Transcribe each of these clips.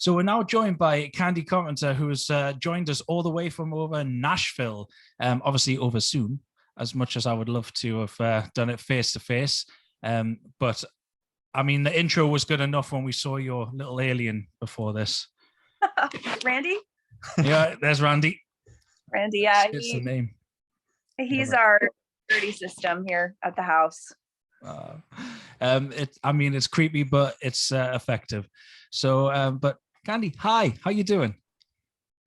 So we're now joined by Candi Carpenter, who has joined us all the way from over Nashville, obviously over Zoom, as much as I would love to have done it face to face. But I mean, the intro was good enough when we saw your little alien before this. Randy? Yeah, there's Randy. Randy, yeah. It's the name. He's our security system here at the house. It's creepy, but it's effective. So, but Candi, hi, how you doing?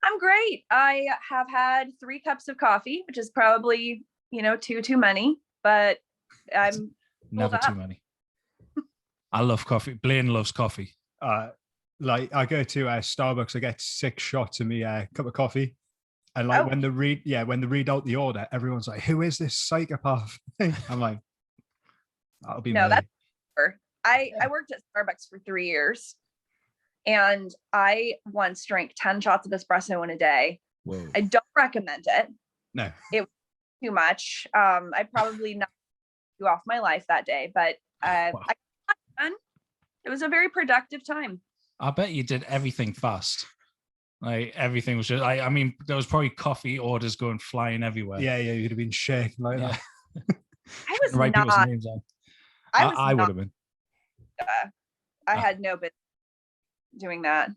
I'm great. I have had 3 cups of coffee, which is probably, too many, but I'm never too many. I love coffee. Blaine loves coffee. Like I go to Starbucks, I get 6 shots of me cup of coffee. And like when they read out the order, everyone's like, "Who is this psychopath?" I'm like, "That'll be me." That's I worked at Starbucks for 3 years, and I once drank 10 shots of espresso in a day. Whoa. I don't recommend it. No, it was too much. I probably knocked you off my life that day, but it was a very productive time. I bet you did everything fast. Like everything was just, I mean, there was probably coffee orders going flying everywhere. Yeah, you'd have been shaking like that. I was write not. People's names on. I would have been. I had no business doing that.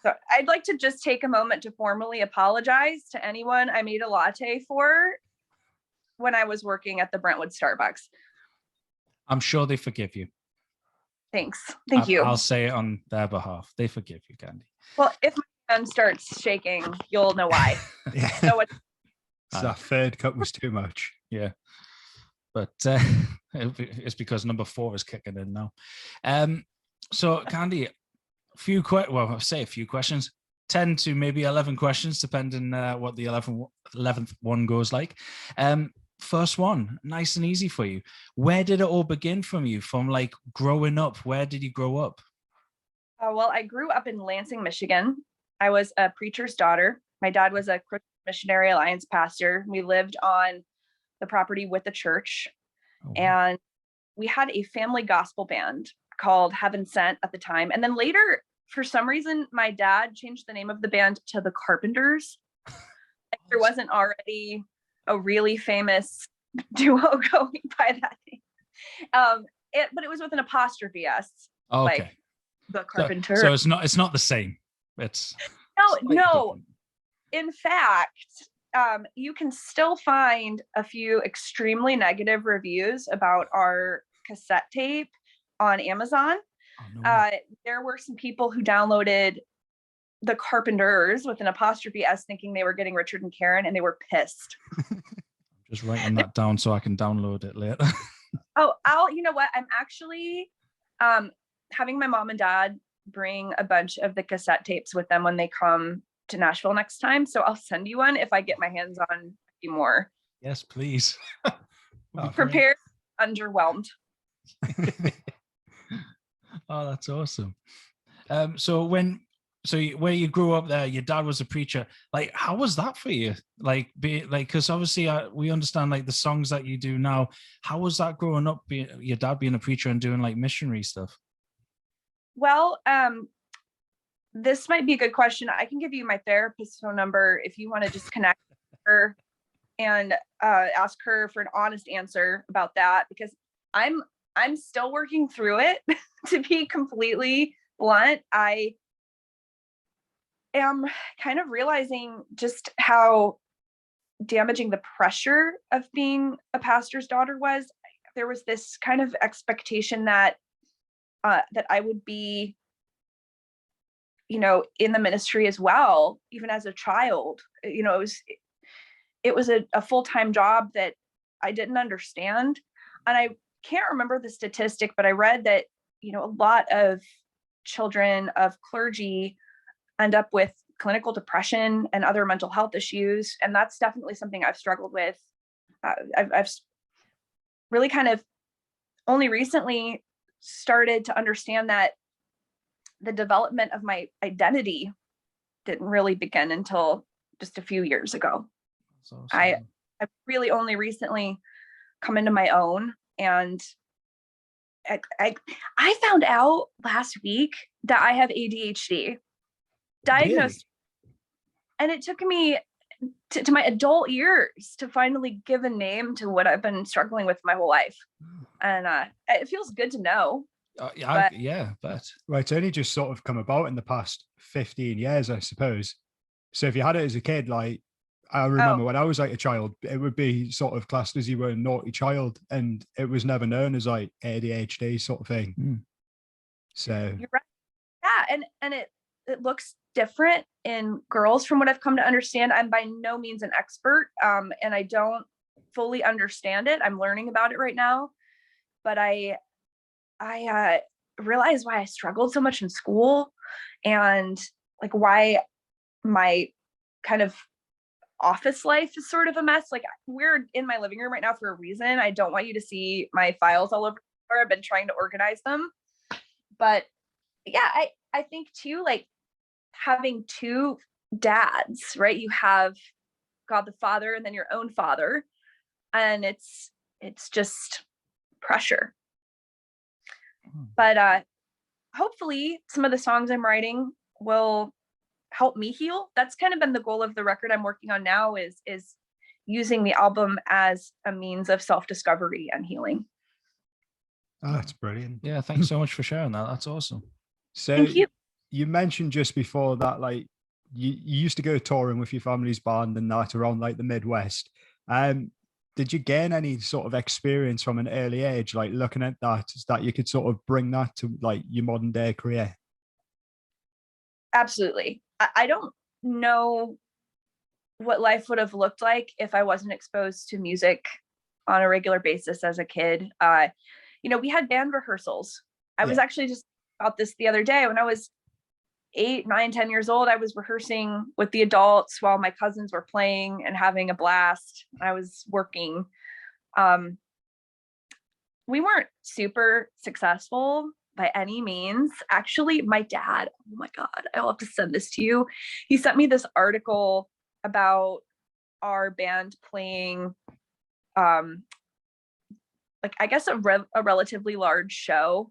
So I'd like to just take a moment to formally apologize to anyone I made a latte for when I was working at the Brentwood Starbucks. I'm sure they forgive you. Thanks. Thank you. I'll say it on their behalf. They forgive you, Candi. Well, if my hand starts shaking, you'll know why. Yeah. So that 3rd cup was too much. Yeah. But it's because number 4 is kicking in now. So Candi, a few questions, 10 to maybe 11 questions, depending what the 11th one goes like. First one, nice and easy for you. Where did it all begin from you? From like growing up, where did you grow up? Well, I grew up in Lansing, Michigan. I was a preacher's daughter. My dad was a Christian Missionary Alliance pastor. We lived on the property with the church. Oh. And we had a family gospel band called Heaven Sent at the time. And then later, for some reason, my dad changed the name of the band to the Carpenters. There wasn't already a really famous duo going by that name. But it was with an apostrophe S. Oh, okay. Like the Carpenter. So it's not the same. It's no. Different. In fact, you can still find a few extremely negative reviews about our cassette tape on Amazon. Oh, no. There were some people who downloaded the Carpenters with an apostrophe S thinking they were getting Richard and Karen, and they were pissed. I'm just writing that down so I can download it later. You know what? I'm actually having my mom and dad bring a bunch of the cassette tapes with them when they come to Nashville next time. So I'll send you one if I get my hands on a few more. Yes, please. Prepared, underwhelmed. Oh, that's awesome. So where you grew up there, your dad was a preacher. Like, how was that for you? Because obviously we understand like the songs that you do now. How was that growing up, your dad being a preacher and doing like missionary stuff? Well, this might be a good question. I can give you my therapist's phone number if you want to just connect with her and ask her for an honest answer about that, because I'm still working through it. To be completely blunt, I am kind of realizing just how damaging the pressure of being a pastor's daughter was. There was this kind of expectation that I would be, in the ministry as well, even as a child. It was a full-time job that I didn't understand. And I can't remember the statistic, but I read that, a lot of children of clergy end up with clinical depression and other mental health issues. And that's definitely something I've struggled with. I've really kind of only recently started to understand that the development of my identity didn't really begin until just a few years ago. Awesome. I've really only recently come into my own, and I found out last week that I have ADHD diagnosed, and it took me to my adult years to finally give a name to what I've been struggling with my whole life. And it feels good to know. Yeah, but well, it's only just sort of come about in the past 15 years, I suppose. So if you had it as a kid, like I remember when I was like a child, it would be sort of classed as you were a naughty child, and it was never known as like ADHD sort of thing. So you're right. Yeah, and it looks different in girls from what I've come to understand. I'm by no means an expert, and I don't fully understand it. I'm learning about it right now, but I realized why I struggled so much in school, and like why my kind of office life is sort of a mess. Like, we're in my living room right now for a reason. I don't want you to see my files all over. I've been trying to organize them, but yeah, I think too, like having two dads, right? You have God the Father and then your own father, and it's just pressure. But hopefully some of the songs I'm writing will help me heal. That's kind of been the goal of the record I'm working on now, is using the album as a means of self-discovery and healing. Oh, that's brilliant. Yeah, thanks so much for sharing that. That's awesome. So Thank you. You mentioned just before that, like you used to go touring with your family's band and that around like the Midwest. Did you gain any sort of experience from an early age, like looking at that you could sort of bring that to like your modern day career? Absolutely. I don't know what life would have looked like if I wasn't exposed to music on a regular basis as a kid. We had band rehearsals. I was actually just about this the other day. When I was 8, 9, 10 years old, I was rehearsing with the adults while my cousins were playing and having a blast. I was working. We weren't super successful by any means. Actually, my dad, oh my God, I'll have to send this to you. He sent me this article about our band playing, like I guess a relatively large show.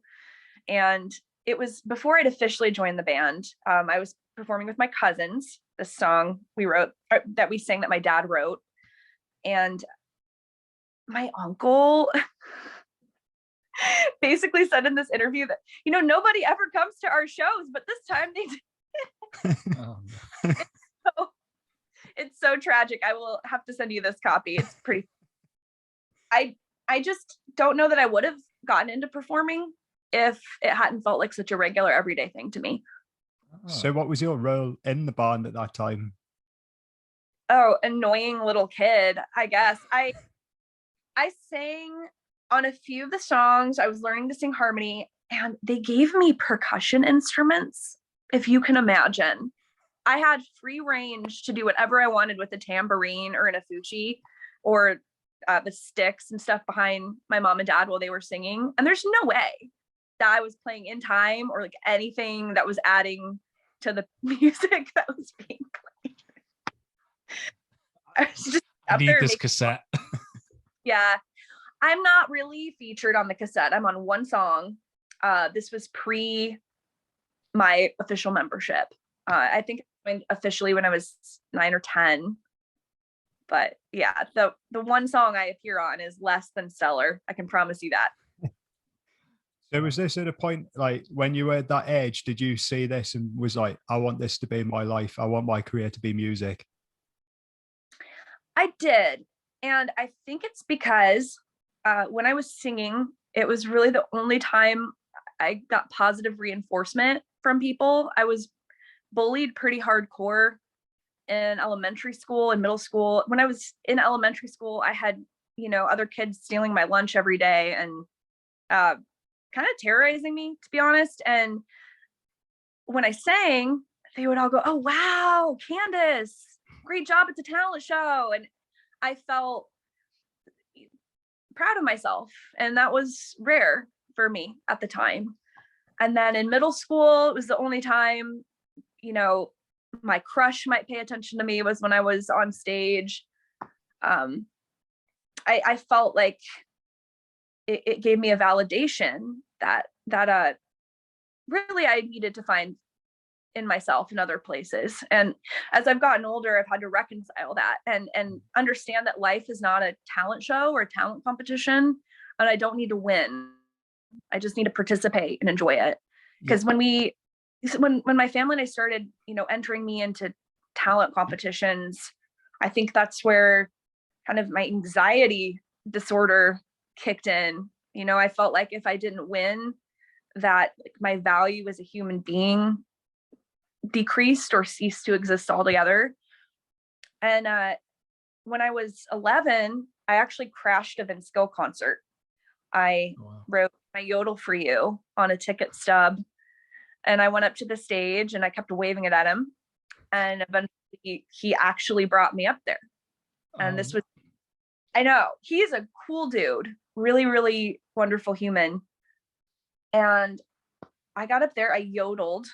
And it was before I'd officially joined the band. I was performing with my cousins, this song we wrote, that we sang, that my dad wrote. And my uncle basically said in this interview that, nobody ever comes to our shows, but this time they did. It's so tragic. I will have to send you this copy. It's pretty. I just don't know that I would have gotten into performing if it hadn't felt like such a regular everyday thing to me. So what was your role in the band at that time? Oh, annoying little kid, I guess. I sang on a few of the songs. I was learning to sing harmony, and they gave me percussion instruments, if you can imagine. I had free range to do whatever I wanted with a tambourine or an afuchi or the sticks and stuff behind my mom and dad while they were singing. And there's no way that I was playing in time or like anything that was adding to the music that was being played. I was just up there. This cassette. Yeah. I'm not really featured on the cassette. I'm on one song. This was pre my official membership. I think I went officially when I was 9 or 10. But yeah, the one song I appear on is less than stellar. I can promise you that. So was this at a point, like when you were at that age, did you see this and was like, I want this to be my life. I want my career to be music? I did. And I think it's because when I was singing, it was really the only time I got positive reinforcement from people. I was bullied pretty hardcore in elementary school and middle school. When I was in elementary school, I had, other kids stealing my lunch every day and kind of terrorizing me, to be honest. And when I sang, they would all go, "Oh, wow, Candace, great job at the talent show." And I felt proud of myself. And that was rare for me at the time. And then in middle school, it was the only time, my crush might pay attention to me, was when I was on stage. I felt like it gave me a validation that really I needed to find in myself in other places. And as I've gotten older, I've had to reconcile that and understand that life is not a talent show or a talent competition, and I don't need to win. I just need to participate and enjoy it. Because when my family and I started, entering me into talent competitions, I think that's where kind of my anxiety disorder kicked in. I felt like if I didn't win, that my value as a human being decreased or ceased to exist altogether. And when I was 11, I actually crashed a Vince Gill concert. I wrote my Yodel for You on a ticket stub, and I went up to the stage and I kept waving it at him. And eventually he actually brought me up there. And this was, I know, he's a cool dude, really, really wonderful human. And I got up there, I yodeled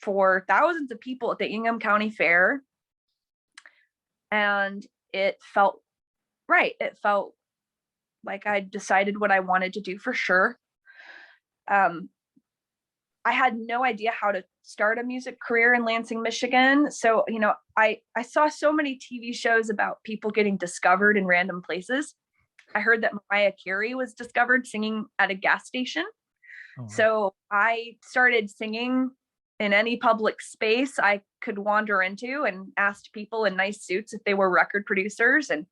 for thousands of people at the Ingham County Fair. And it felt right. It felt like I decided what I wanted to do for sure. I had no idea how to start a music career in Lansing, Michigan. So, I saw so many TV shows about people getting discovered in random places. I heard that Mariah Carey was discovered singing at a gas station. So I started singing in any public space I could wander into and asked people in nice suits if they were record producers. And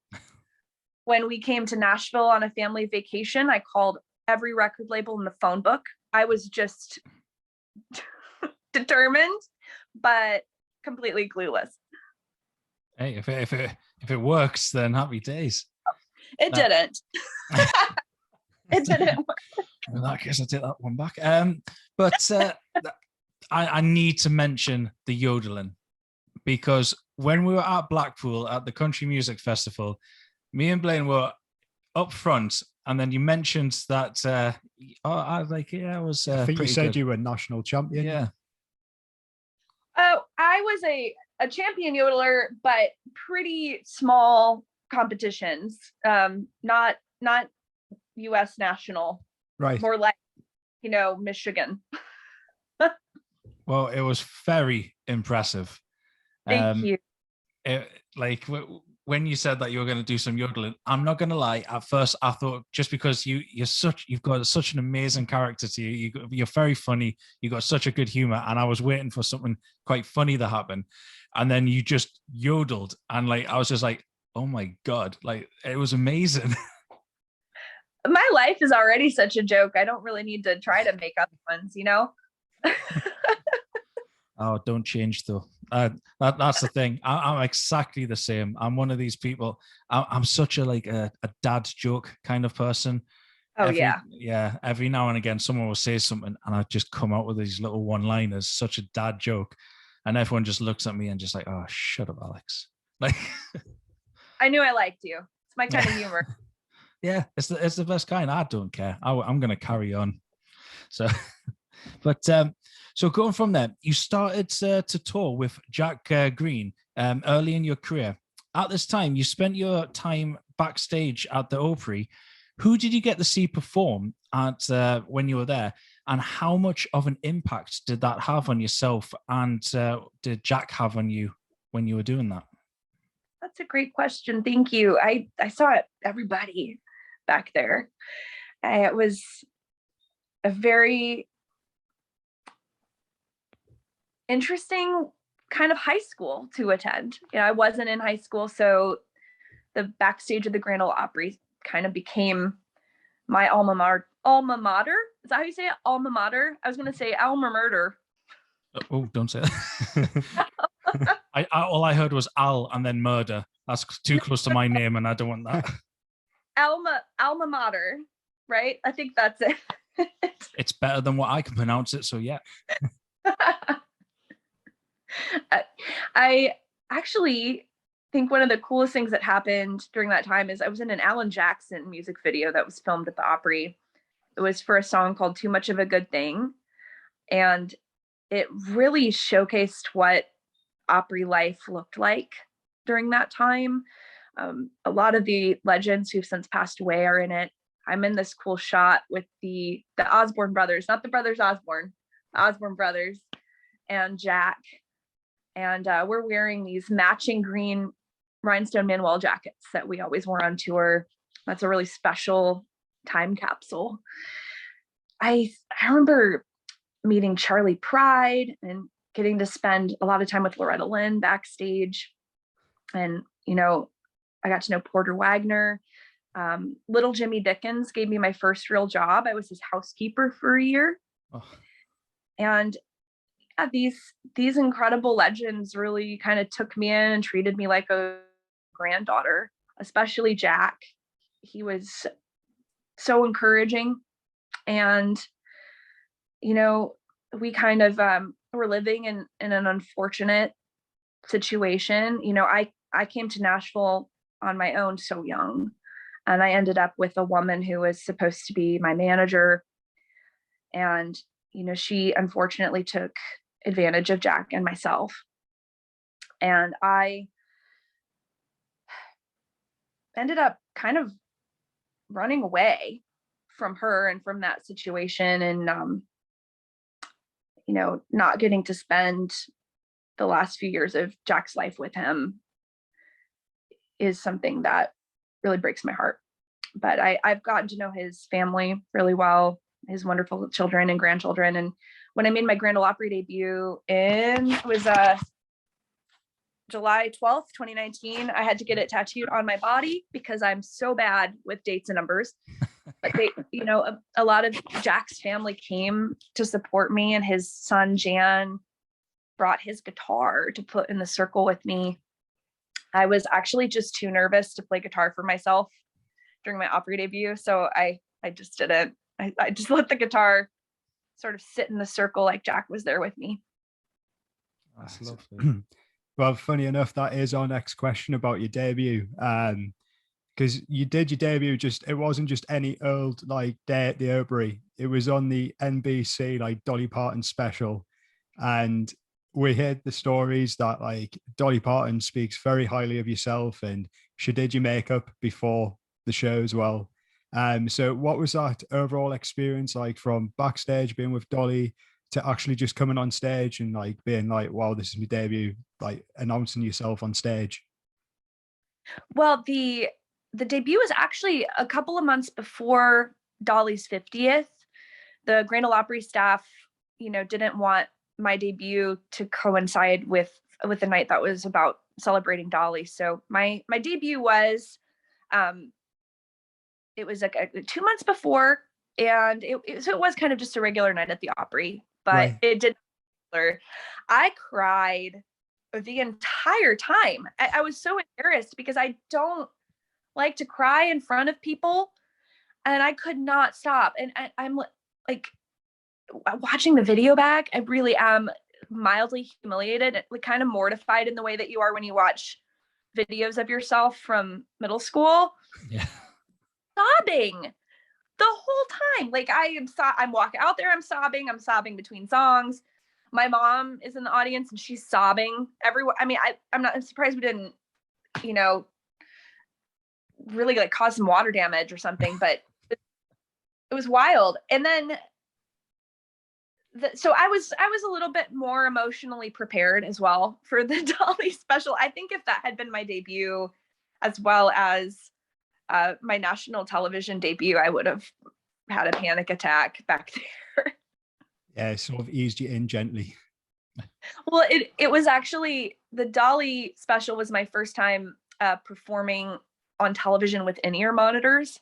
when we came to Nashville on a family vacation, I called every record label in the phone book. I was just determined, but completely clueless. Hey, if it works, then happy days. It didn't. It didn't work. In that case, I take that one back. But I need to mention the yodeling, because when we were at Blackpool at the Country Music Festival, me and Blaine were up front, and then you mentioned that. I was like, yeah, I was. I think you said good. you were national champion. Yeah. Oh, I was a champion yodeler, but pretty small competitions. Not U.S. national. Right. More like, Michigan. Well, it was very impressive. Thank you. When you said that you were going to do some yodeling, I'm not going to lie. At first, I thought just because you've got such an amazing character to you, you're very funny. You got such a good humor, and I was waiting for something quite funny to happen, and then you just yodeled, and I was just like, oh my god, it was amazing. My life is already such a joke. I don't really need to try to make up ones, Oh, don't change though. That's the thing. I'm exactly the same. I'm one of these people. I'm such a dad joke kind of person. Oh, Every now and again, someone will say something, and I just come out with these little one-liners, such a dad joke, and everyone just looks at me and just like, "Oh, shut up, Alex." I knew I liked you. It's my kind of humor. Yeah, it's the best kind. I don't care. I'm going to carry on. So, but so going from there, you started to tour with Jack Green early in your career. At this time, you spent your time backstage at the Opry. Who did you get to see perform at when you were there, and how much of an impact did that have on yourself? And did Jack have on you when you were doing that? That's a great question. Thank you. I saw everybody back there. It was a very interesting kind of high school to attend. I wasn't in high school, so the backstage of the Grand Ole Opry kind of became my alma mater. Is that how you say it? Alma mater? I was going to say alma murder. Oh, don't say that. All I heard was Al and then murder. That's too close to my name, and I don't want that. Alma mater, right? I think that's it. It's better than what I can pronounce it, so yeah. I actually think one of the coolest things that happened during that time is I was in an Alan Jackson music video that was filmed at the Opry. It was for a song called Too Much of a Good Thing. And it really showcased what Opry life looked like during that time. A lot of the legends who've since passed away are in it. I'm in this cool shot with the Osborne brothers, not the brothers Osborne, the Osborne brothers and Jack. And we're wearing these matching green rhinestone Manuel jackets that we always wore on tour. That's a really special time capsule. I remember meeting Charlie Pride and getting to spend a lot of time with Loretta Lynn backstage. And, you know, I got to know Porter Wagner. Little Jimmy Dickens gave me my first real job. I was his housekeeper for a year. Oh. And yeah, these incredible legends really kind of took me in and treated me like a granddaughter, especially Jack. He was so encouraging. And, you know, we kind of were living in an unfortunate situation. You know, I came to Nashville on my own so young, and I ended up with a woman who was supposed to be my manager. And, you know, she unfortunately took advantage of Jack and myself. And I ended up kind of running away from her and from that situation, and you know, not getting to spend the last few years of Jack's life with him is something that really breaks my heart. But I've gotten to know his family really well, his wonderful children and grandchildren. And when I made my Grand Ole Opry debut it was July 12th, 2019, I had to get it tattooed on my body because I'm so bad with dates and numbers. But they, you know, a lot of Jack's family came to support me, and his son Jan brought his guitar to put in the circle with me. I was actually just too nervous to play guitar for myself during my Opry debut, so I just didn't. I just let the guitar sort of sit in the circle like Jack was there with me. That's lovely. Well, funny enough, that is our next question about your debut. Because you did your debut, it wasn't just any old like day at the Opry. It was on the NBC like Dolly Parton special. And we heard the stories that like Dolly Parton speaks very highly of yourself, and she did your makeup before the show as well. So what was that overall experience like, from backstage being with Dolly to actually just coming on stage and like being like, wow, this is my debut, like announcing yourself on stage? Well, the debut was actually a couple of months before Dolly's 50th. The Grand Ole Opry staff, you know, didn't want my debut to coincide with the night that was about celebrating Dolly. So my debut was, it was like 2 months before, and so it was kind of just a regular night at the Opry, but right. It did. I cried the entire time. I was so embarrassed because I don't like to cry in front of people, and I could not stop. And I'm like watching the video back, I really am mildly humiliated, like kind of mortified in the way that you are when you watch videos of yourself from middle school. Yeah. Sobbing the whole time. Like I'm walking out there, I'm sobbing between songs. My mom is in the audience and she's sobbing everywhere. I mean, I'm surprised we didn't, you know, really like cause some water damage or something, but it was wild. And then so I was a little bit more emotionally prepared as well for the Dolly special. I think if that had been my debut as well as my national television debut, I would have had a panic attack back there. Yeah, sort of eased you in gently. Well, it was actually, the Dolly special was my first time performing on television with in-ear monitors,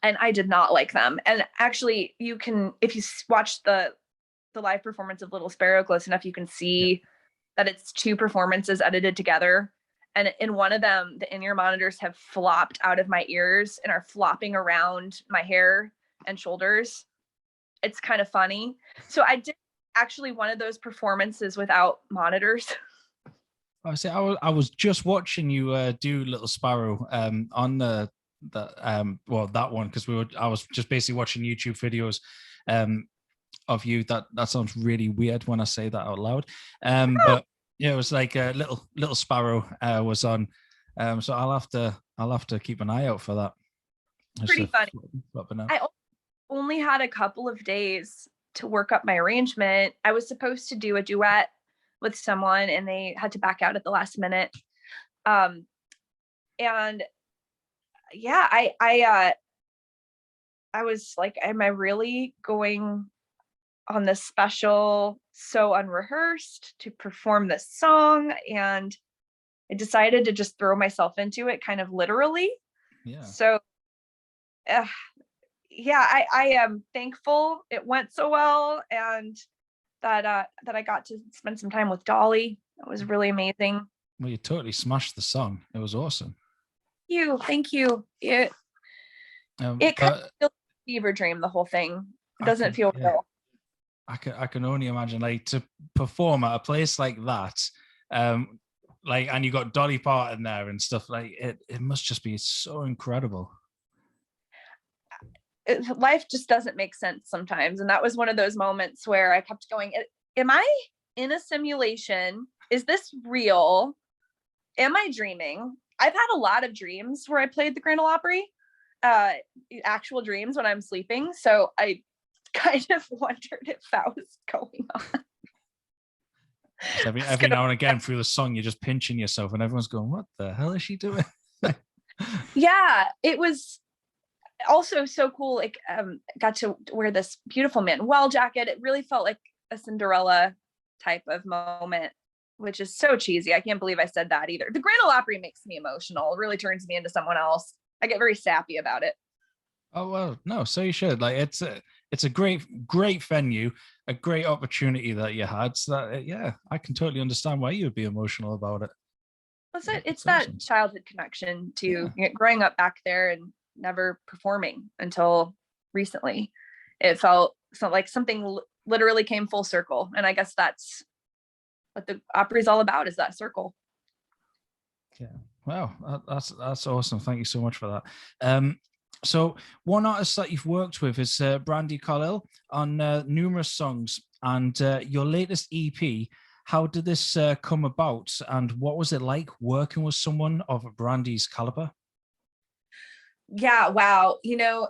and I did not like them. And actually, you can, if you watch the live performance of Little Sparrow close enough, you can see that it's two performances edited together. And in one of them, the in-ear monitors have flopped out of my ears and are flopping around my hair and shoulders. It's kind of funny. So I did actually one of those performances without monitors. I was just watching you do Little Sparrow on that one, because I was just basically watching YouTube videos of you. That sounds really weird when I say that out loud. But yeah, it was like a little Sparrow was on. So I'll have to keep an eye out for that. pretty funny. I only had a couple of days to work up my arrangement. I was supposed to do a duet with someone and they had to back out at the last minute. And yeah, I was like, am I really going on this special, so unrehearsed, to perform this song? And I decided to just throw myself into it, kind of literally. Yeah. So yeah, I am thankful it went so well, and that I got to spend some time with Dolly. It was really amazing. Well, you totally smashed the song. It was awesome. Thank you. It kind of feels like a fever dream, the whole thing. It doesn't feel real. I can only imagine, like, to perform at a place like that, like, and you got Dolly Parton there and stuff, like it must just be so incredible. Life just doesn't make sense sometimes, and that was one of those moments where I kept going, am I in a simulation? Is this real? Am I dreaming? I've had a lot of dreams where I played the Grand Ole Opry, actual dreams when I'm sleeping, so I kind of wondered if that was going on. Every now and again through the song, you're just pinching yourself and everyone's going, what the hell is she doing? Yeah, it was also so cool. Like, got to wear this beautiful Manuel jacket. It really felt like a Cinderella type of moment, which is so cheesy. I can't believe I said that either. The Grand Ole Opry makes me emotional. It really turns me into someone else. I get very sappy about it. Oh, well, no, so you should. Like, it's a great venue, a great opportunity that you had. So that, yeah, I can totally understand why you would be emotional about it. It's that childhood connection to growing up back there and never performing until recently. It felt like something literally came full circle. And I guess that's what the Opry is all about, is that circle. Yeah. Wow. That's awesome. Thank you so much for that. So one artist that you've worked with is Brandy on numerous songs, and your latest EP. How did this come about, and what was it like working with someone of Brandy's caliber? Yeah, wow. You know,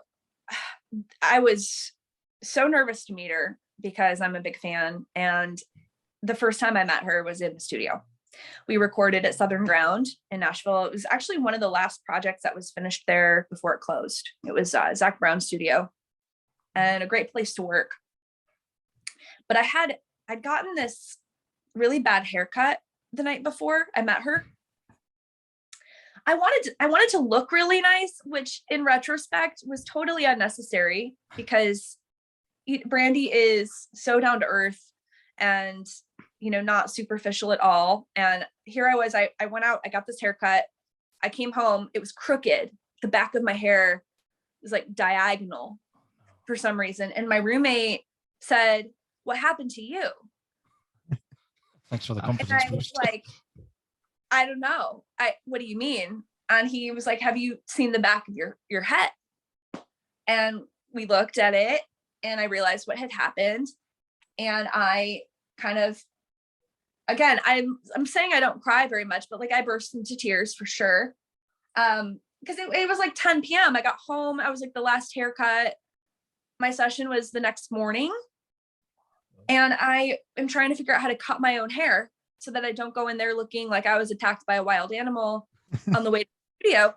I was so nervous to meet her because I'm a big fan. And the first time I met her was in the studio. We recorded at Southern Ground in Nashville. It was actually one of the last projects that was finished there before it closed. It was Zach Brown's studio, and a great place to work. But I'd gotten this really bad haircut the night before I met her. I wanted to look really nice, which in retrospect was totally unnecessary, because Brandy is so down to earth and, you know, not superficial at all. And here I was, I went out, I got this haircut. I came home, it was crooked. The back of my hair was like diagonal for some reason. And my roommate said, "What happened to you?" Thanks for the confidence. And I was like, "I don't know. What do you mean?" And he was like, "Have you seen the back of your head?" And we looked at it, and I realized what had happened. And I kind of, again, I'm saying I don't cry very much, but like I burst into tears for sure. Because it was like 10 p.m. I got home. I was like the last haircut. My session was the next morning. And I am trying to figure out how to cut my own hair so that I don't go in there looking like I was attacked by a wild animal on the way to the studio.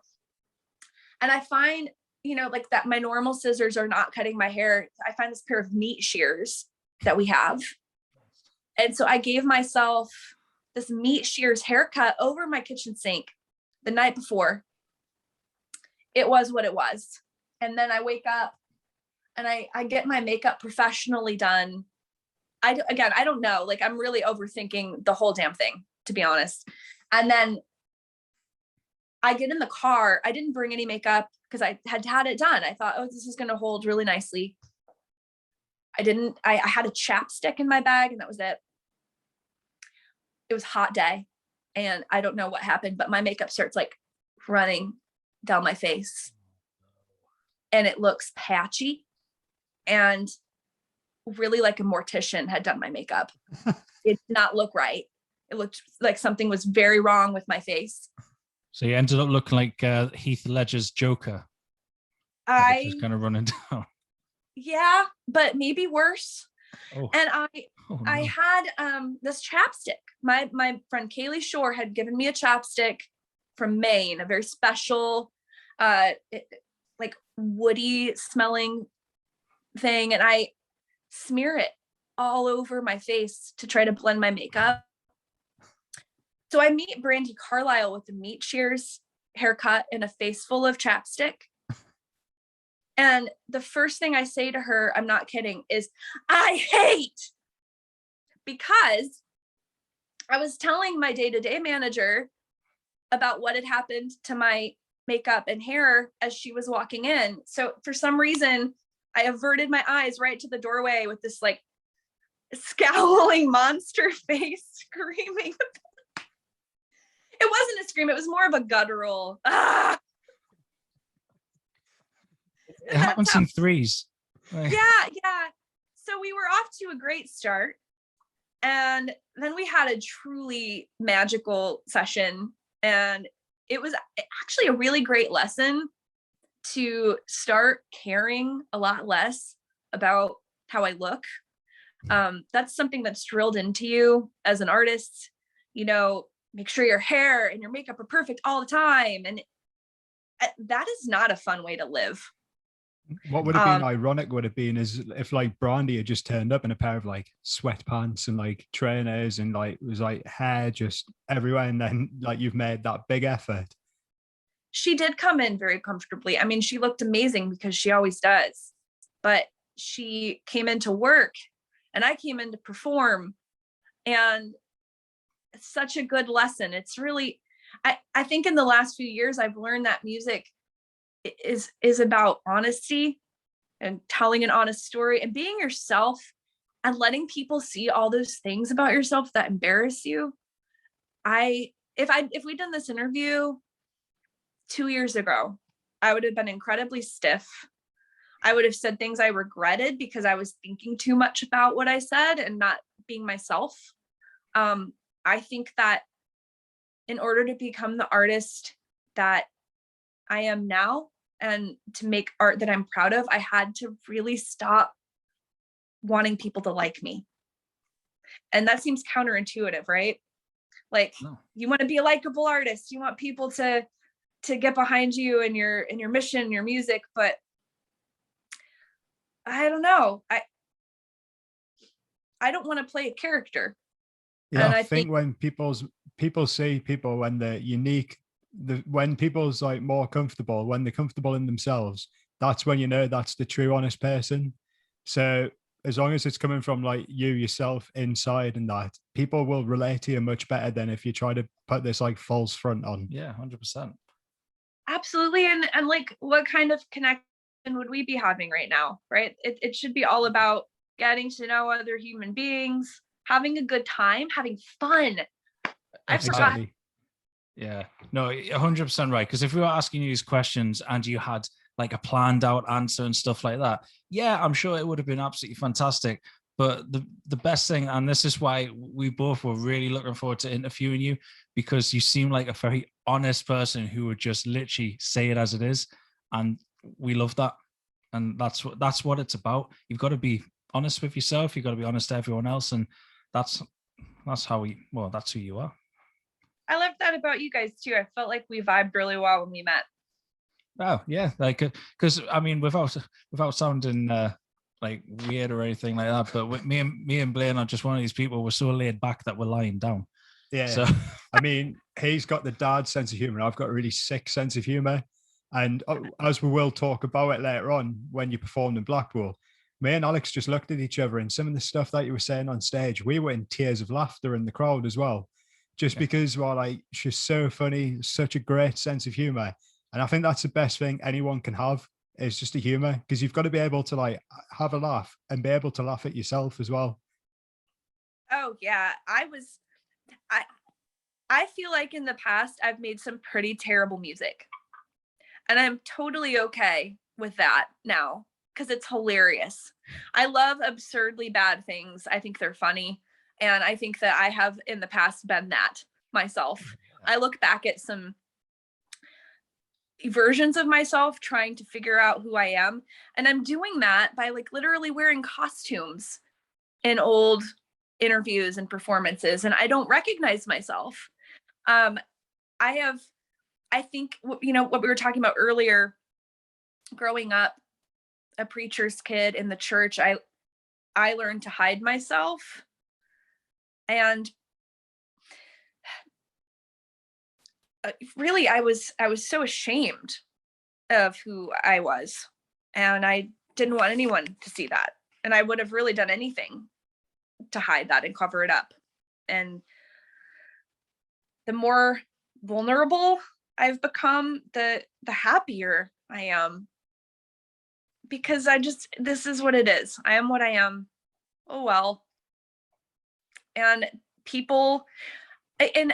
And I find, you know, like that my normal scissors are not cutting my hair. I find this pair of meat shears that we have. And so I gave myself this meat shears haircut over my kitchen sink the night before. It was what it was. And then I wake up and I get my makeup professionally done. I don't know. Like, I'm really overthinking the whole damn thing, to be honest. And then I get in the car. I didn't bring any makeup because I had it done. I thought, oh, this is going to hold really nicely. I didn't. I had a chapstick in my bag, and that was it. It was a hot day, and I don't know what happened, but my makeup starts like running down my face, and it looks patchy and really like a mortician had done my makeup. It did not look right. It looked like something was very wrong with my face. So you ended up looking like Heath Ledger's Joker. Just kind of running down. Yeah, but maybe worse. Oh. And Oh, I no. had this chapstick. My friend Kaylee Shore had given me a chapstick from Maine, a very special, like woody smelling thing, and I smear it all over my face to try to blend my makeup. So I meet Brandy Carlisle with a meat shears haircut and a face full of chapstick. And the first thing I say to her, I'm not kidding, is I hate, because I was telling my day-to-day manager about what had happened to my makeup and hair as she was walking in. So for some reason, I averted my eyes right to the doorway with this like scowling monster face screaming. It wasn't a scream, it was more of a guttural. Ah! It happens in threes. Yeah. So we were off to a great start. And then we had a truly magical session. And it was actually a really great lesson to start caring a lot less about how I look. That's something that's drilled into you as an artist. You know, make sure your hair and your makeup are perfect all the time. And that is not a fun way to live. What would have been ironic would have been is if like Brandy had just turned up in a pair of like sweatpants and like trainers and like it was like hair just everywhere, and then like you've made that big effort. She did come in very comfortably. I mean, she looked amazing because she always does, but she came in to work and I came in to perform, and it's such a good lesson. It's really, I think in the last few years, I've learned that music is about honesty and telling an honest story and being yourself and letting people see all those things about yourself that embarrass you. If we'd done this interview 2 years ago, I would have been incredibly stiff. I would have said things I regretted because I was thinking too much about what I said and not being myself. I think that in order to become the artist that I am now and to make art that I'm proud of, I had to really stop wanting people to like me. And that seems counterintuitive, right? Like, no. You want to be a likable artist. You want people to get behind you and your mission, your music. But I don't know. I don't want to play a character. Yeah, and I think when people see people when they're unique, when people's like more comfortable, when they're comfortable in themselves, that's when you know that's the true honest person. So as long as it's coming from like you yourself inside, and that people will relate to you much better than if you try to put this like false front on. Yeah, 100%. Absolutely. And like, what kind of connection would we be having right now? Right. It should be all about getting to know other human beings, having a good time, having fun. Exactly. Yeah, no, 100% right. Because if we were asking you these questions and you had like a planned out answer and stuff like that, yeah, I'm sure it would have been absolutely fantastic. But the best thing, and this is why we both were really looking forward to interviewing you, because you seem like a very honest person who would just literally say it as it is, and we love that. And that's what it's about. You've got to be honest with yourself. You've got to be honest to everyone else, and that's that's who you are. I love that about you guys too. I felt like we vibed really well when we met. Oh yeah, like because I mean, without sounding like weird or anything like that, but with me and Blaine are just one of these people. We're so laid back that we're lying down. Yeah. So I mean, he's got the dad sense of humor. I've got a really sick sense of humor, and as we will talk about it later on when you performed in Blackpool, me and Alex just looked at each other, and some of the stuff that you were saying on stage, we were in tears of laughter in the crowd as well. Just because we're like, she's so funny, such a great sense of humor. And I think that's the best thing anyone can have, is just a humor, because you've got to be able to like have a laugh and be able to laugh at yourself as well. Oh yeah. I feel like in the past I've made some pretty terrible music, and I'm totally okay with that now because it's hilarious. I love absurdly bad things. I think they're funny. And I think that I have in the past been that myself. I look back at some versions of myself trying to figure out who I am. And I'm doing that by like literally wearing costumes in old interviews and performances, and I don't recognize myself. I think, you know, what we were talking about earlier, growing up a preacher's kid in the church, I learned to hide myself. And really, I was so ashamed of who I was. And I didn't want anyone to see that. And I would have really done anything to hide that and cover it up. And the more vulnerable I've become, the happier I am. Because this is what it is. I am what I am. Oh, well. And people, and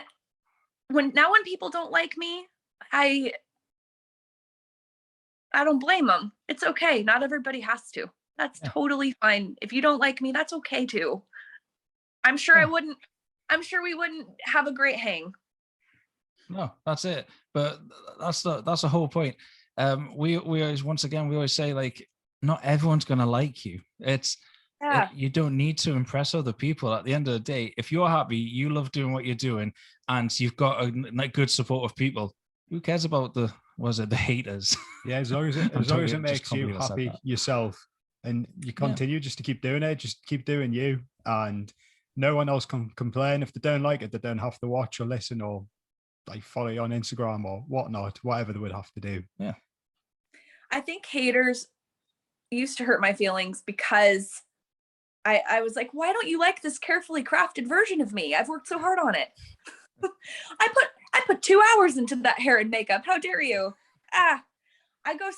when people don't like me, I don't blame them. It's okay. Not everybody has to. That's totally fine. If you don't like me, that's okay too. I'm sure I'm sure we wouldn't have a great hang. No, that's it. But that's the whole point. We always say, like, not everyone's gonna like you. You don't need to impress other people. At the end of the day, if you're happy, you love doing what you're doing, and you've got a good support of people, who cares about the haters? Yeah, as long as it makes you happy yourself, and you continue just to keep doing it, just keep doing you, and no one else can complain. If they don't like it, they don't have to watch or listen or like follow you on Instagram or whatnot, whatever they would have to do. Yeah. I think haters used to hurt my feelings because I was like, why don't you like this carefully crafted version of me? I've worked so hard on it. I put 2 hours into that hair and makeup. How dare you? I go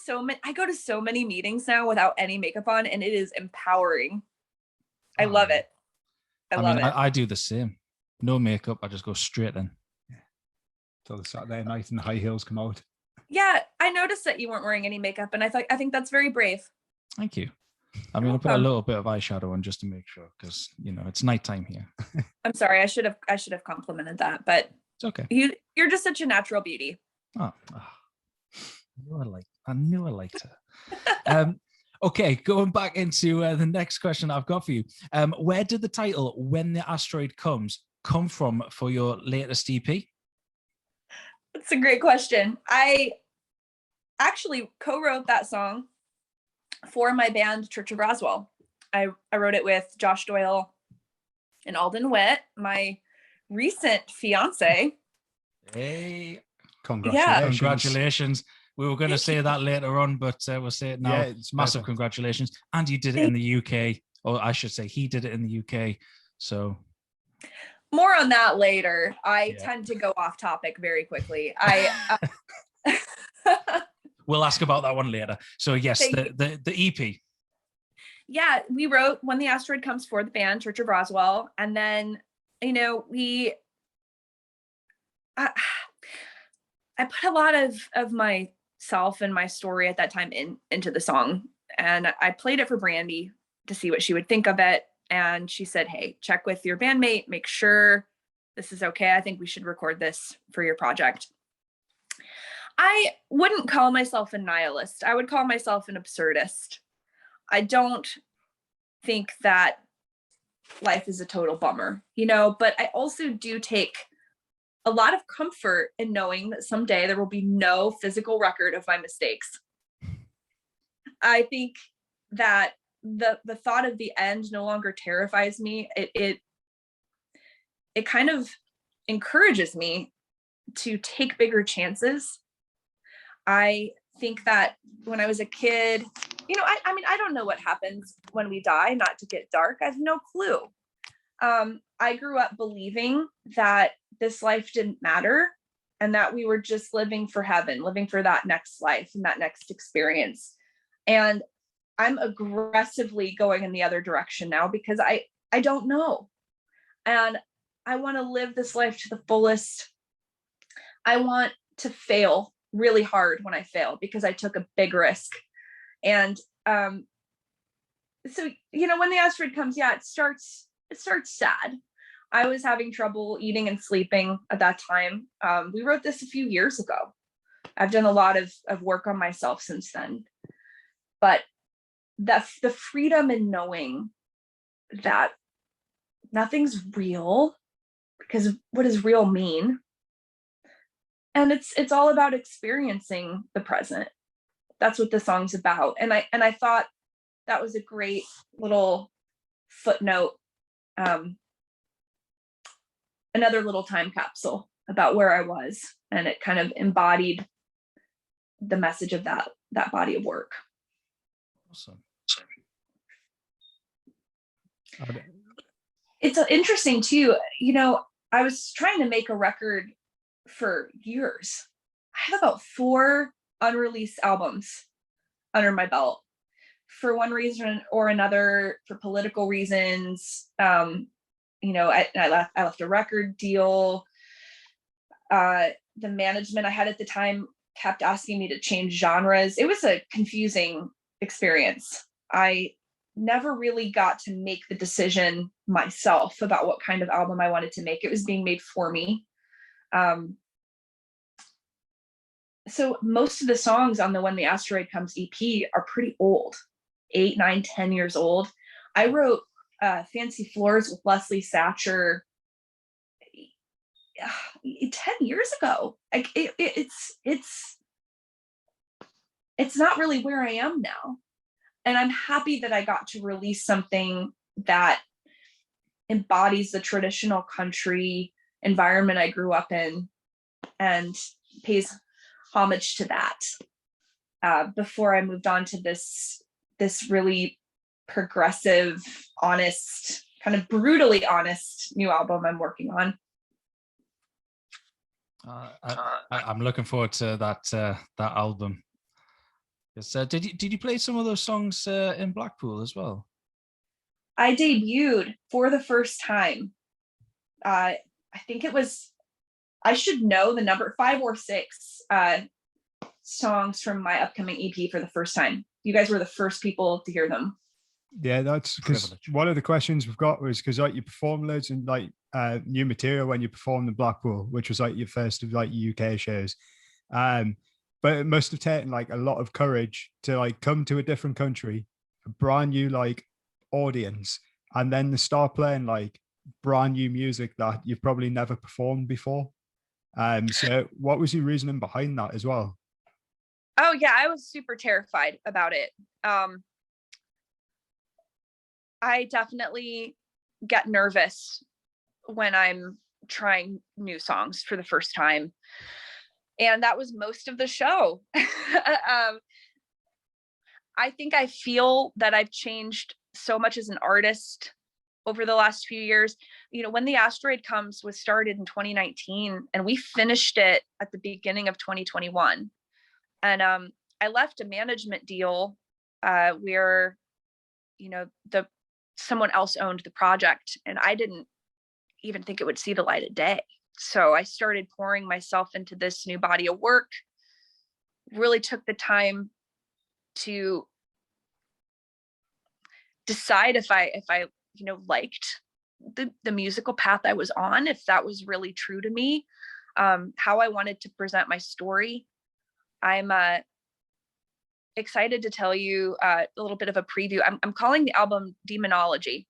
to so many meetings now without any makeup on, and it is empowering. I love it. I love it. I do the same. No makeup. I just go straight in. Till the Saturday night and the high heels come out. Yeah, I noticed that you weren't wearing any makeup, and I think that's very brave. Thank you. I mean, I put a little bit of eyeshadow on just to make sure, because it's nighttime here. I'm sorry, I should have complimented that, but it's okay. You're just such a natural beauty. Oh. I knew I liked her. Okay, going back into the next question I've got for you. Where did the title "When the Asteroid Comes" come from for your latest EP? That's a great question. I actually co-wrote that song for my band, Church of Roswell. I wrote it with Josh Doyle and Alden Witt, my recent fiance. Hey, congratulations. We were going to say that later on, but we'll say it now. It's massive congratulations. And you did it in the UK, or I should say he did it in the UK. So more on that later. I tend to go off topic very quickly. We'll ask about that one later. So yes, the EP. Yeah, we wrote "When the Asteroid Comes" for the band Church of Roswell, and then I put a lot of myself and my story at that time into the song, and I played it for Brandy to see what she would think of it, and she said, "Hey, check with your bandmate, make sure this is okay. I think we should record this for your project." I wouldn't call myself a nihilist. I would call myself an absurdist. I don't think that life is a total bummer, but I also do take a lot of comfort in knowing that someday there will be no physical record of my mistakes. I think that the thought of the end no longer terrifies me. It kind of encourages me to take bigger chances. I think that when I was a kid, I don't know what happens when we die, not to get dark. I have no clue. I grew up believing that this life didn't matter and that we were just living for heaven, living for that next life and that next experience. And I'm aggressively going in the other direction now because I don't know. And I want to live this life to the fullest. I want to fail really hard when I fail because I took a big risk. And so when the asteroid comes, it starts sad. I was having trouble eating and sleeping at that time. We wrote this a few years ago. I've done a lot of work on myself since then. But that's the freedom in knowing that nothing's real, because what does real mean? And it's all about experiencing the present. That's what the song's about. And I thought that was a great little footnote, another little time capsule about where I was, and it kind of embodied the message of that body of work. Awesome. It's interesting too, you know, I was trying to make a record for years. I have about 4 unreleased albums under my belt. For one reason or another, for political reasons, you know, I left a record deal. The management I had at the time kept asking me to change genres. It was a confusing experience. I never really got to make the decision myself about what kind of album I wanted to make. It was being made for me. So most of the songs on the When the Asteroid Comes EP are pretty old, 8, 9, 10 years old. I wrote Fancy Floors with Leslie Satcher 10 years ago. Like it's not really where I am now. And I'm happy that I got to release something that embodies the traditional country environment I grew up in and pays homage to that, before I moved on to this really progressive, honest, kind of brutally honest new album I'm working on. I'm looking forward to that album. Did you play some of those songs in Blackpool as well? I debuted for the first time. I think it was, I should know the number, 5 or 6 songs from my upcoming EP for the first time. You guys were the first people to hear them. Yeah, that's because one of the questions we've got was because like you performed loads and like new material when you performed in Blackpool, which was like your first of like UK shows. But it must have taken like a lot of courage to like come to a different country, a brand new like audience, and then to start playing like brand new music that you've probably never performed before. So what was your reasoning behind that as well? Oh yeah, I was super terrified about it. I definitely get nervous when I'm trying new songs for the first time. And that was most of the show. I think I feel that I've changed so much as an artist over the last few years. You know, When the Asteroid Comes was started in 2019 and we finished it at the beginning of 2021. And I left a management deal where, you know, someone else owned the project and I didn't even think it would see the light of day. So I started pouring myself into this new body of work, really took the time to decide if I you know, liked the musical path I was on, if that was really true to me, how I wanted to present my story. I'm excited to tell you a little bit of a preview. I'm calling the album Demonology.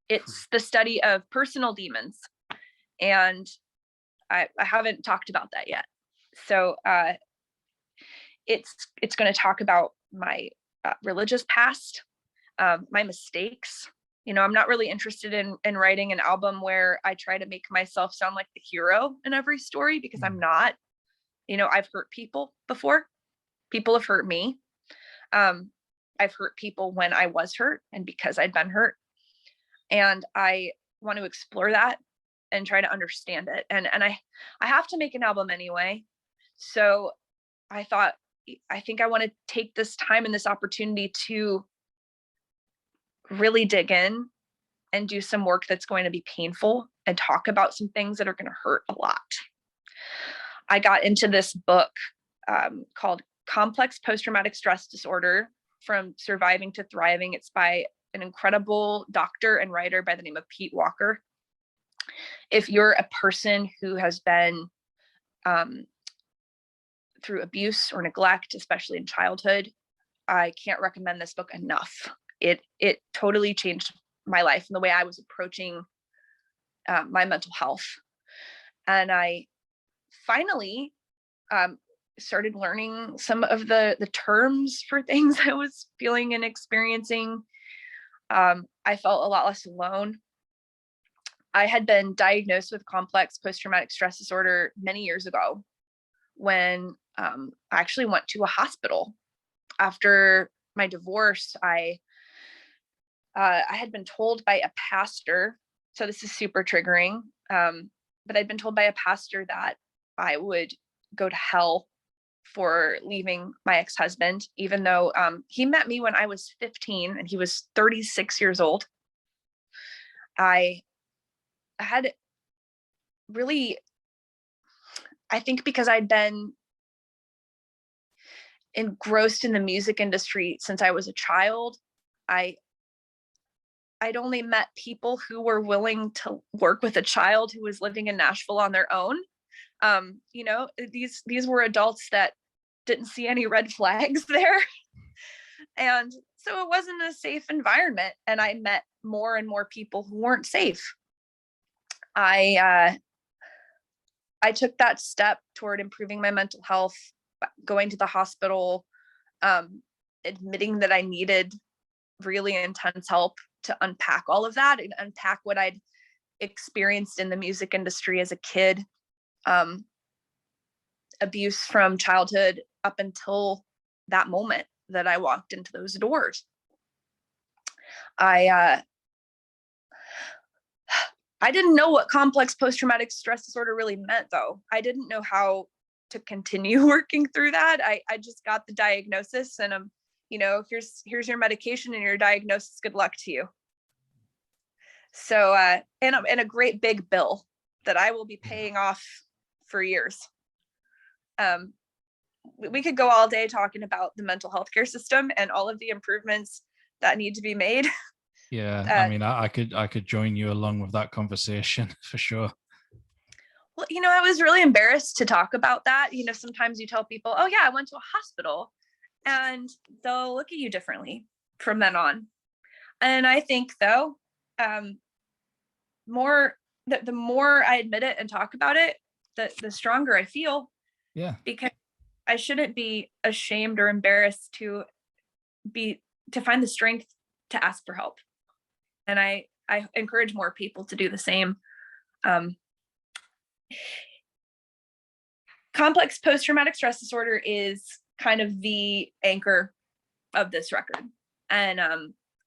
It's the study of personal demons. And I haven't talked about that yet. So it's going to talk about my religious past, my mistakes. You know, I'm not really interested in writing an album where I try to make myself sound like the hero in every story, because I'm not. You know, I've hurt people before. People have hurt me. I've hurt people when I was hurt and because I'd been hurt. And I want to explore that and try to understand it. And I have to make an album anyway. So I think I want to take this time and this opportunity to really dig in and do some work that's going to be painful and talk about some things that are going to hurt a lot. I got into this book called Complex Post-Traumatic Stress Disorder: From Surviving to Thriving. It's by an incredible doctor and writer by the name of Pete Walker. If you're a person who has been through abuse or neglect, especially in childhood. I can't recommend this book enough. It totally changed my life and the way I was approaching my mental health. And I finally started learning some of the terms for things I was feeling and experiencing. I felt a lot less alone. I had been diagnosed with complex post-traumatic stress disorder many years ago when I actually went to a hospital. After my divorce, I had been told by a pastor, so this is super triggering, but I'd been told by a pastor that I would go to hell for leaving my ex-husband, even though he met me when I was 15 and he was 36 years old. I had really, I think because I'd been engrossed in the music industry since I was a child, I'd only met people who were willing to work with a child who was living in Nashville on their own. You know, these were adults that didn't see any red flags there. And so it wasn't a safe environment. And I met more and more people who weren't safe. I took that step toward improving my mental health, going to the hospital, admitting that I needed really intense help to unpack all of that and unpack what I'd experienced in the music industry as a kid, abuse from childhood up until that moment that I walked into those doors. I didn't know what complex post-traumatic stress disorder really meant, though. I didn't know how to continue working through that. I just got the diagnosis and you know, here's your medication and your diagnosis. Good luck to you. So, and a great big bill that I will be paying off for years. We could go all day talking about the mental health care system and all of the improvements that need to be made. Yeah, I mean, I could join you along with that conversation for sure. Well, you know, I was really embarrassed to talk about that. You know, sometimes you tell people, oh yeah, I went to a hospital, and they'll look at you differently from then on. And I think though, the more I admit it and talk about it, the stronger I feel. Yeah. Because I shouldn't be ashamed or embarrassed to find the strength to ask for help. And I encourage more people to do the same. Complex post-traumatic stress disorder is kind of the anchor of this record. And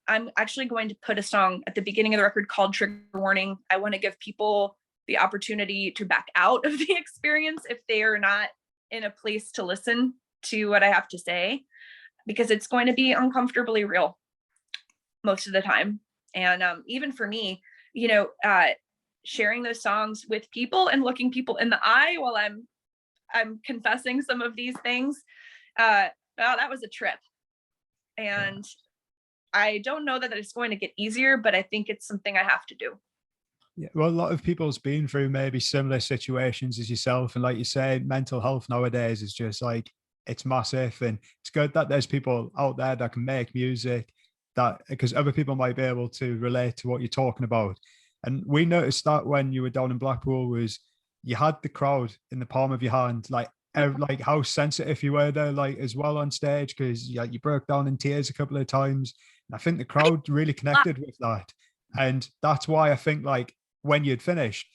I'm actually going to put a song at the beginning of the record called Trigger Warning. I want to give people the opportunity to back out of the experience if they are not in a place to listen to what I have to say, because it's going to be uncomfortably real most of the time. And even for me, you know, sharing those songs with people and looking people in the eye while I'm confessing some of these things, that was a trip. And I don't know that it's going to get easier, but I think it's something I have to do. Yeah, well, a lot of people's been through maybe similar situations as yourself. And like you said, mental health nowadays is just like, it's massive. And it's good that there's people out there that can make music, that because other people might be able to relate to what you're talking about. And we noticed that when you were down in Blackpool was you had the crowd in the palm of your hand, like how sensitive you were there, like as well on stage, because you broke down in tears a couple of times. And I think the crowd really connected with that. And that's why I think like when you'd finished,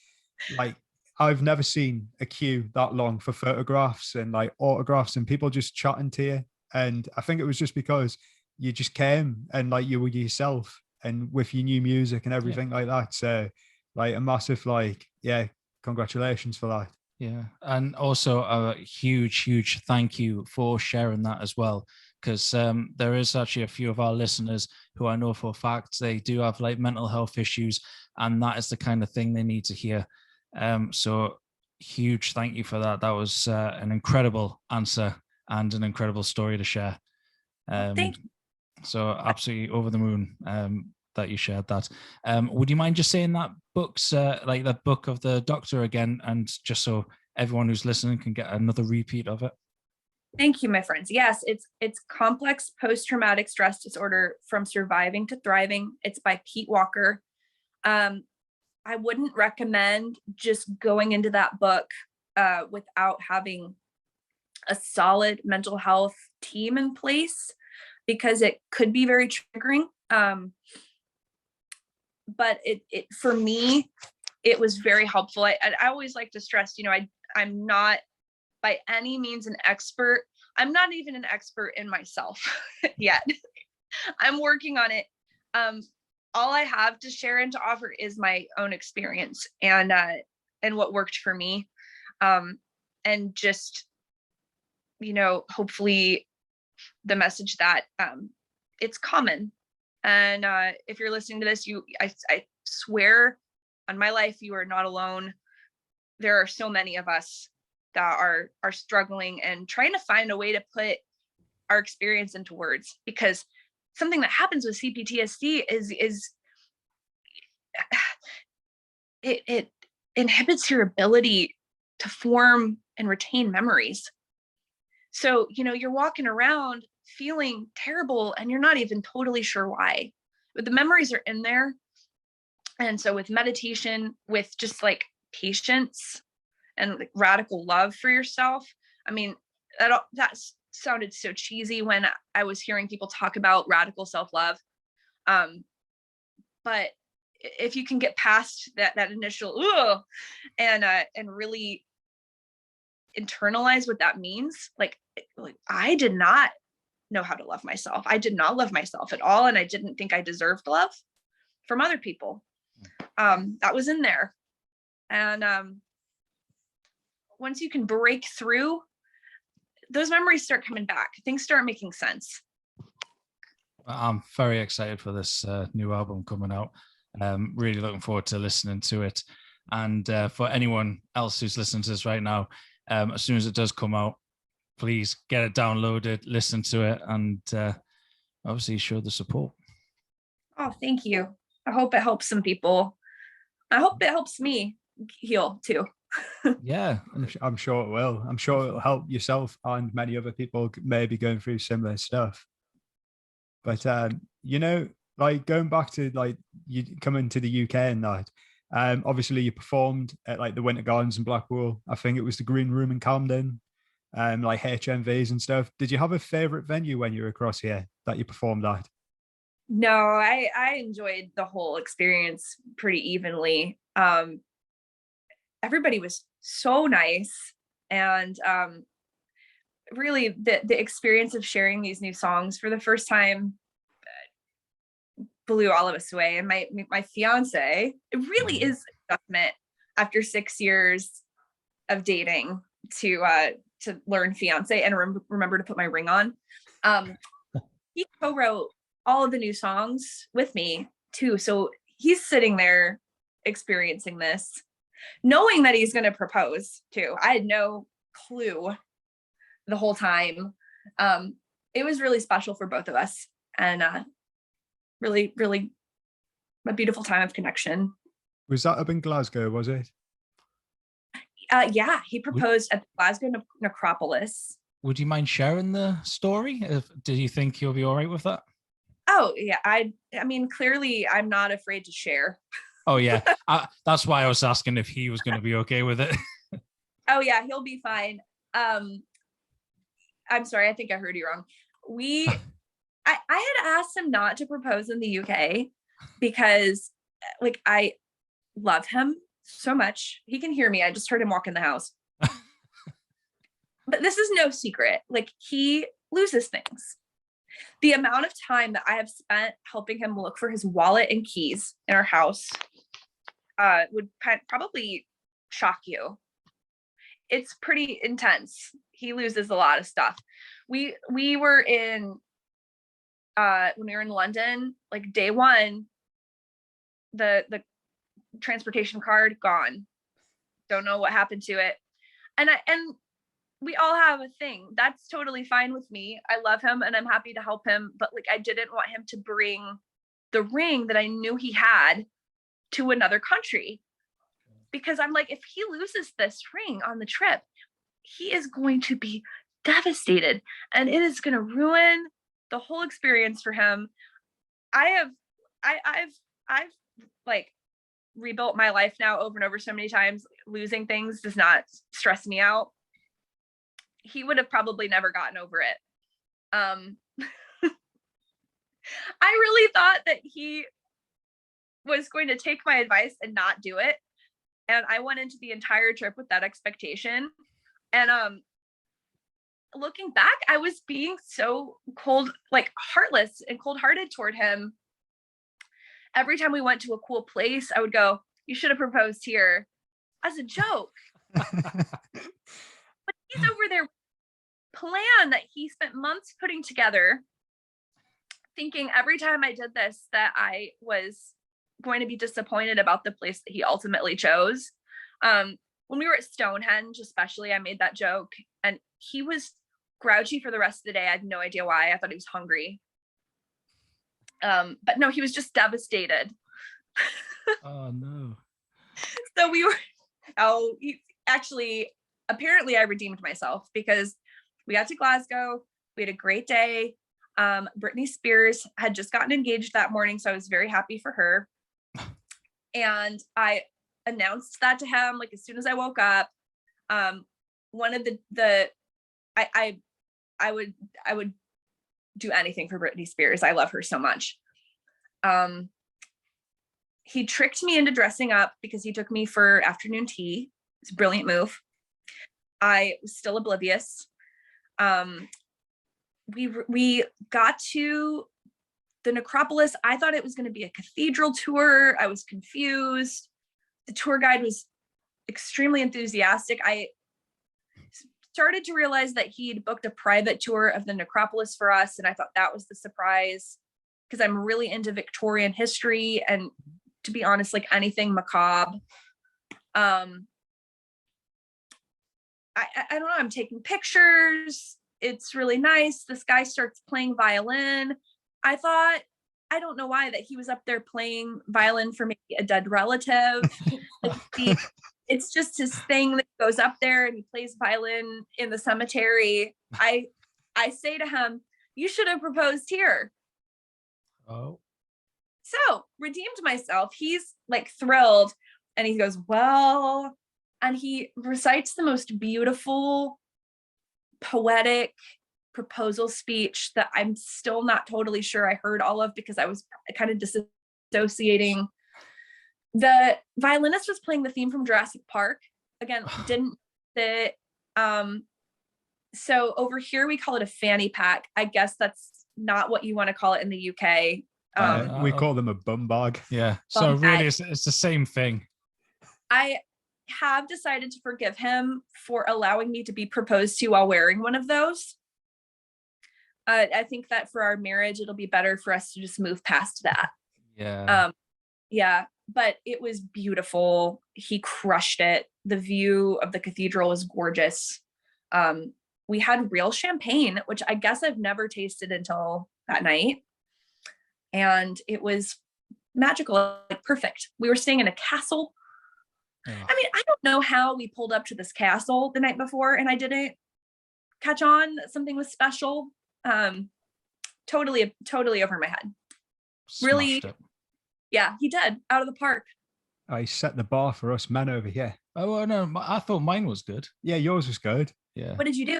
like I've never seen a queue that long for photographs and like autographs and people just chatting to you. And I think it was just because you just came and like you were yourself and with your new music and everything like that. So like a massive, like, yeah, congratulations for that. Yeah. And also a huge thank you for sharing that as well. Because there is actually a few of our listeners who I know for a fact they do have like mental health issues, and that is the kind of thing they need to hear. So huge thank you for that. That was an incredible answer and an incredible story to share. Thank you. So absolutely over the moon that you shared that. Would you mind just saying that book's like the book of the doctor again, and just so everyone who's listening can get another repeat of it? Thank you, my friends. Yes, it's complex post-traumatic stress disorder from surviving to thriving. It's by Pete Walker. I wouldn't recommend just going into that book without having a solid mental health team in place, because it could be very triggering. But it for me, it was very helpful. I always like to stress, I'm not by any means an expert. I'm not even an expert in myself yet. I'm working on it. All I have to share and to offer is my own experience and what worked for me. And just, hopefully the message that it's common. And if you're listening to this, I swear on my life, you are not alone. There are so many of us that are struggling and trying to find a way to put our experience into words, because something that happens with CPTSD is it inhibits your ability to form and retain memories. So, you're walking around feeling terrible and you're not even totally sure why, but the memories are in there. And so with meditation, with just like patience and like radical love for yourself. I mean, that sounded so cheesy when I was hearing people talk about radical self-love. But if you can get past that initial "ugh," and really internalize what that means, like I did not know how to love myself. I did not love myself at all, and I didn't think I deserved love from other people. That was in there, and once you can break through, those memories start coming back. Things start making sense. I'm very excited for this new album coming out. Really looking forward to listening to it. And for anyone else who's listening to this right now, as soon as it does come out, please get it downloaded, listen to it, and obviously show the support. Oh, thank you. I hope it helps some people. I hope it helps me heal too. Yeah, I'm sure it will. I'm sure it'll help yourself and many other people maybe going through similar stuff. But like going back to like you coming to the UK and that, obviously you performed at like the Winter Gardens in Blackpool. I think it was the Green Room in Camden, like HMVs and stuff. Did you have a favorite venue when you were across here that you performed at? No, I enjoyed the whole experience pretty evenly. Everybody was so nice, and really the experience of sharing these new songs for the first time blew all of us away. And my fiance, it really is an adjustment after 6 years of dating to learn fiance and remember to put my ring on. He co-wrote all of the new songs with me too, so he's sitting there experiencing this, knowing that he's going to propose too. I had no clue the whole time. It was really special for both of us, and really, really a beautiful time of connection. Was that up in Glasgow, was it? Yeah, he proposed at the Glasgow necropolis. Would you mind sharing the story? Do you think you'll be all right with that? Oh yeah, I mean, clearly I'm not afraid to share. Oh yeah, that's why I was asking if he was going to be okay with it. Oh yeah, he'll be fine. I'm sorry, I think I heard you wrong. I had asked him not to propose in the UK because like I love him so much. He can hear me. I just heard him walk in the house. But this is no secret. Like, he loses things. The amount of time that I have spent helping him look for his wallet and keys in our house would probably shock you. It's pretty intense. He loses a lot of stuff. We were in when we were in London, like day one, the transportation card gone. Don't know what happened to it. And we all have a thing. That's totally fine with me. I love him and I'm happy to help him, but like I didn't want him to bring the ring that I knew he had to another country, because I'm like, if he loses this ring on the trip, he is going to be devastated, and it is going to ruin the whole experience for him. I've like rebuilt my life now over and over so many times. Losing things does not stress me out. He would have probably never gotten over it. I really thought that he was going to take my advice and not do it. And I went into the entire trip with that expectation. And looking back, I was being so cold, like heartless and cold-hearted toward him. Every time we went to a cool place, I would go, "You should have proposed here," as a joke. But he's over there plan that he spent months putting together, thinking every time I did this that I was going to be disappointed about the place that he ultimately chose. When we were at Stonehenge, especially, I made that joke, and he was grouchy for the rest of the day. I had no idea why. I thought he was hungry. But no, he was just devastated. Oh no. So apparently I redeemed myself, because we got to Glasgow. We had a great day. Britney Spears had just gotten engaged that morning, so I was very happy for her. And I announced that to him like as soon as I woke up. One of I would do anything for Britney Spears. I love her so much. He tricked me into dressing up because he took me for afternoon tea. It's a brilliant move. I was still oblivious. We got to the necropolis. I thought it was going to be a cathedral tour. I was confused. The tour guide was extremely enthusiastic. I started to realize that he'd booked a private tour of the necropolis for us, and I thought that was the surprise, because I'm really into Victorian history and, to be honest, like anything macabre. I don't know, I'm taking pictures. It's really nice. This guy starts playing violin. I thought, I don't know why, that he was up there playing violin for maybe a dead relative. It's just his thing that goes up there and he plays violin in the cemetery. I say to him, "You should have proposed here." Oh. So redeemed myself. He's like thrilled, and he goes, "Well," and he recites the most beautiful, poetic proposal speech that I'm still not totally sure I heard all of, because I was kind of disassociating. The violinist was playing the theme from Jurassic Park. Again, didn't fit. So over here we call it a fanny pack. I guess that's not what you want to call it in the UK. We call them a bum bag. Yeah. So really, it's the same thing. I have decided to forgive him for allowing me to be proposed to while wearing one of those. I think that for our marriage, it'll be better for us to just move past that. Yeah. Yeah, but it was beautiful. He crushed it. The view of the cathedral was gorgeous. We had real champagne, which I guess I've never tasted until that night. And it was magical, like perfect. We were staying in a castle. Oh. I mean, I don't know how we pulled up to this castle the night before and I didn't catch on that something was special. Totally over my head. Really, yeah, he did, out of the park. I set the bar for us men over here. Oh no, I thought mine was good. Yeah, yours was good. Yeah. What did you do?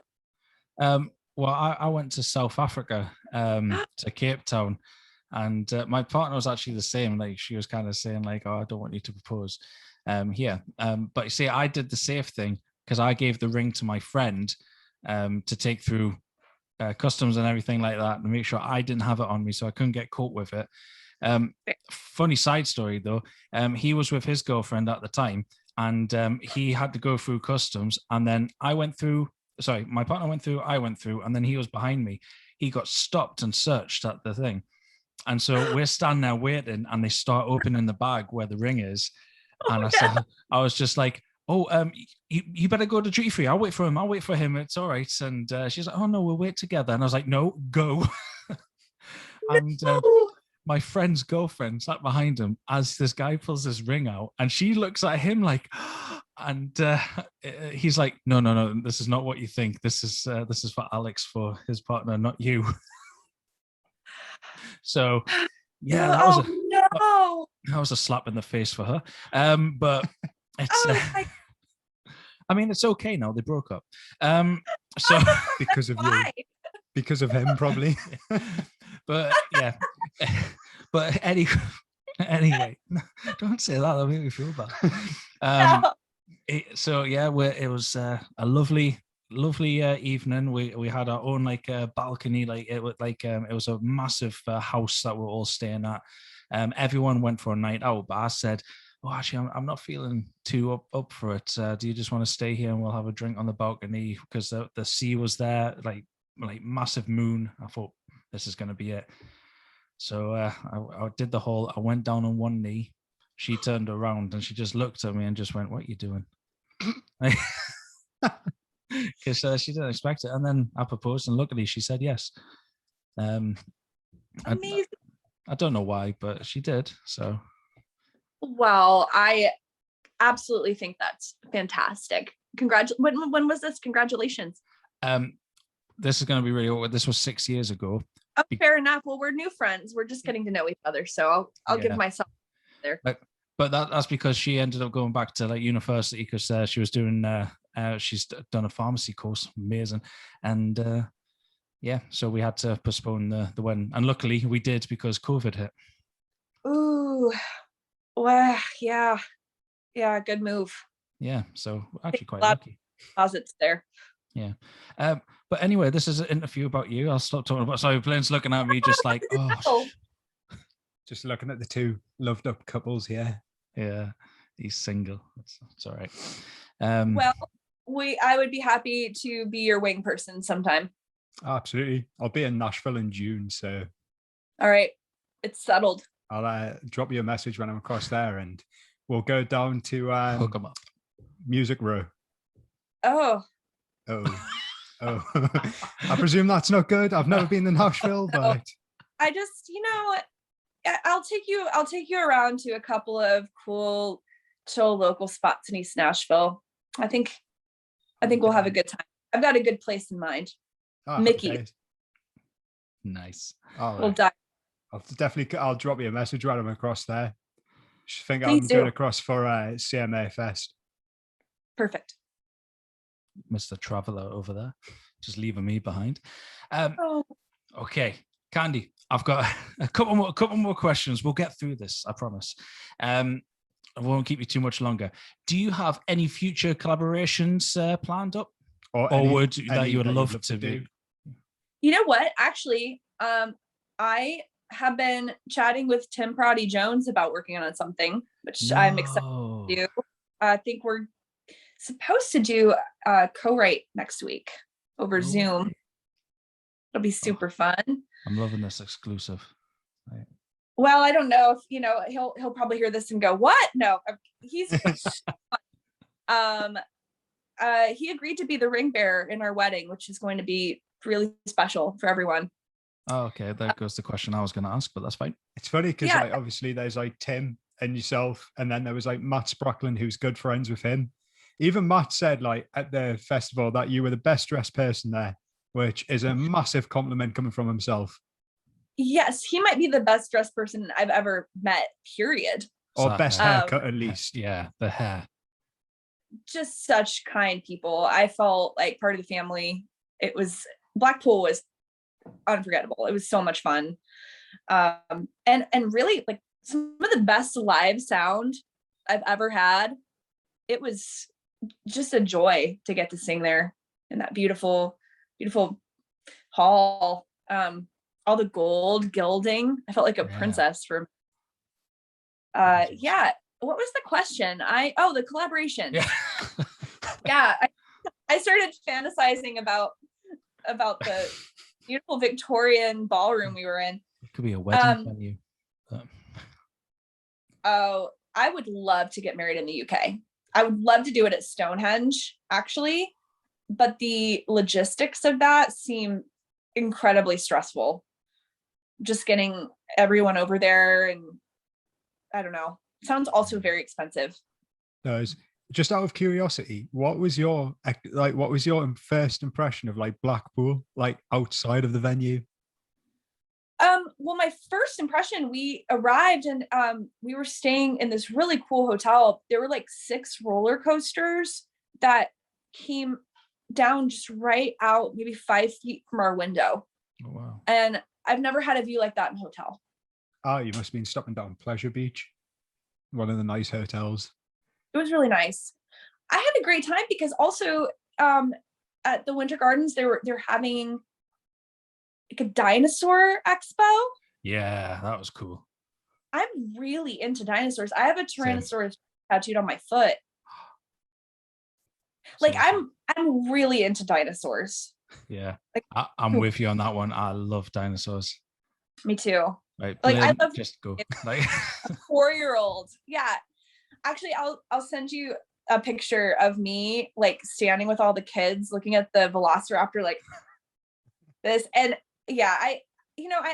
Well, I went to South Africa, to Cape Town, and my partner was actually the same. Like, she was kind of saying like, "Oh, I don't want you to propose here." But you see, I did the safe thing, because I gave the ring to my friend to take through customs and everything like that, and make sure I didn't have it on me, so I couldn't get caught with it. Funny side story though, he was with his girlfriend at the time, and he had to go through customs, and then my partner went through, I went through, and then he was behind me. He got stopped and searched at the thing, and so we're standing there waiting, and they start opening the bag where the ring is. And I was just like, "Oh, you better go to duty free. I'll wait for him. It's all right." And she's like, "Oh no, we'll wait together." And I was like, "No, go." And my friend's girlfriend sat behind him as this guy pulls his ring out, and she looks at him like, And he's like, no, this is not what you think. This is for Alex, for his partner, not you. So yeah, that was a slap in the face for her. But it's I mean, it's okay now. They broke up. So because of you, because of him, probably. But yeah, but anyway, don't say that. That'll make me feel bad. So yeah, it was a lovely evening. We had our own like balcony, like it was a massive house that we're all staying at. Everyone went for a night out, but I said, oh, actually, I'm not feeling too up for it. Do you just want to stay here and we'll have a drink on the balcony? Because the sea was there, like massive moon. I thought this is going to be it. So I did the whole, I went down on one knee. She turned around and she just looked at me and just went, what are you doing? Because she didn't expect it. And then I proposed and luckily she said yes. Amazing. I don't know why, but she did. So. Well, I absolutely think that's fantastic. When was this? Congratulations. This is going to be really awkward. This was 6 years ago. Oh, fair enough. Well, we're new friends. We're just getting to know each other. So I'll give myself there. But that's because she ended up going back to like university because she was doing she's done a pharmacy course. Amazing. And yeah, so we had to postpone the wedding. And luckily we did because COVID hit. Ooh. Well, yeah. Yeah, good move. Yeah, so actually quite lucky. Posits there. Yeah. But anyway, this is an interview about you. I'll stop talking about. Sorry, Blaine's looking at me just like, oh. Just looking at the two loved up couples here. Yeah, he's single. It's all right. Well, I would be happy to be your wing person sometime. Absolutely. I'll be in Nashville in June, so. All right, it's settled. I'll drop you a message when I'm across there, and we'll go down to hook 'em up. Music Row. Oh. I presume that's not good. I've never been in Nashville, but I just, I'll take you around to a couple of cool, chill local spots in East Nashville. I think we'll have a good time. I've got a good place in mind. Mickey. Okay. Nice. We'll dive. I'll drop you a message when I'm across there. I think Please I'm do. going across for CMA Fest. Perfect. Mr. Traveler over there, just leaving me behind. Okay, Candy, I've got a couple more questions. We'll get through this, I promise. I won't keep you too much longer. Do you have any future collaborations planned up, or that you would love to do? You know what? Actually, I have been chatting with Tim Prouty Jones about working on something, which I'm excited to do. I think we're supposed to do a co-write next week over Zoom. It'll be super fun. I'm loving this exclusive. Right. Well, I don't know if he'll probably hear this and go, "What?" No, he's he agreed to be the ring bearer in our wedding, which is going to be really special for everyone. Oh, okay, there goes the question I was going to ask, but that's fine. It's funny because like, obviously there's like Tim and yourself, and then there was like Matt Sprocklin, who's good friends with him. Even Matt said like at the festival that you were the best dressed person there, which is a massive compliment coming from himself. Yes, he might be the best dressed person I've ever met, period. Or best haircut at least. Yeah, the hair. Just such kind people. I felt like part of the family. Blackpool was unforgettable. It was so much fun. And really like some of the best live sound I've ever had. It was just a joy to get to sing there in that beautiful, beautiful hall. All the gold gilding. I felt like a princess for yeah. What was the question? The collaboration. Yeah. I started fantasizing about the beautiful Victorian ballroom we were in. It could be a wedding venue. Oh, I would love to get married in the UK. I would love to do it at Stonehenge, actually, but the logistics of that seem incredibly stressful. Just getting everyone over there, and I don't know. Sounds also very expensive. No, just out of curiosity, what was your first impression of like Blackpool, like outside of the venue? Well, my first impression, we arrived and we were staying in this really cool hotel. There were like 6 roller coasters that came down just right out, maybe 5 feet from our window. Oh, wow. And I've never had a view like that in a hotel. Oh, you must have been stopping down Pleasure Beach, one of the nice hotels. It was really nice. I had a great time because also at the Winter Gardens, they're having like a dinosaur expo. Yeah, that was cool. I'm really into dinosaurs. I have a Tyrannosaurus tattooed on my foot. Like I'm really into dinosaurs. Yeah, like, I'm with you on that one. I love dinosaurs. Me too. Right, like Blaine, I love just go. Like a 4-year-old. Yeah, actually, I'll send you a picture of me like standing with all the kids looking at the Velociraptor like this. And yeah, I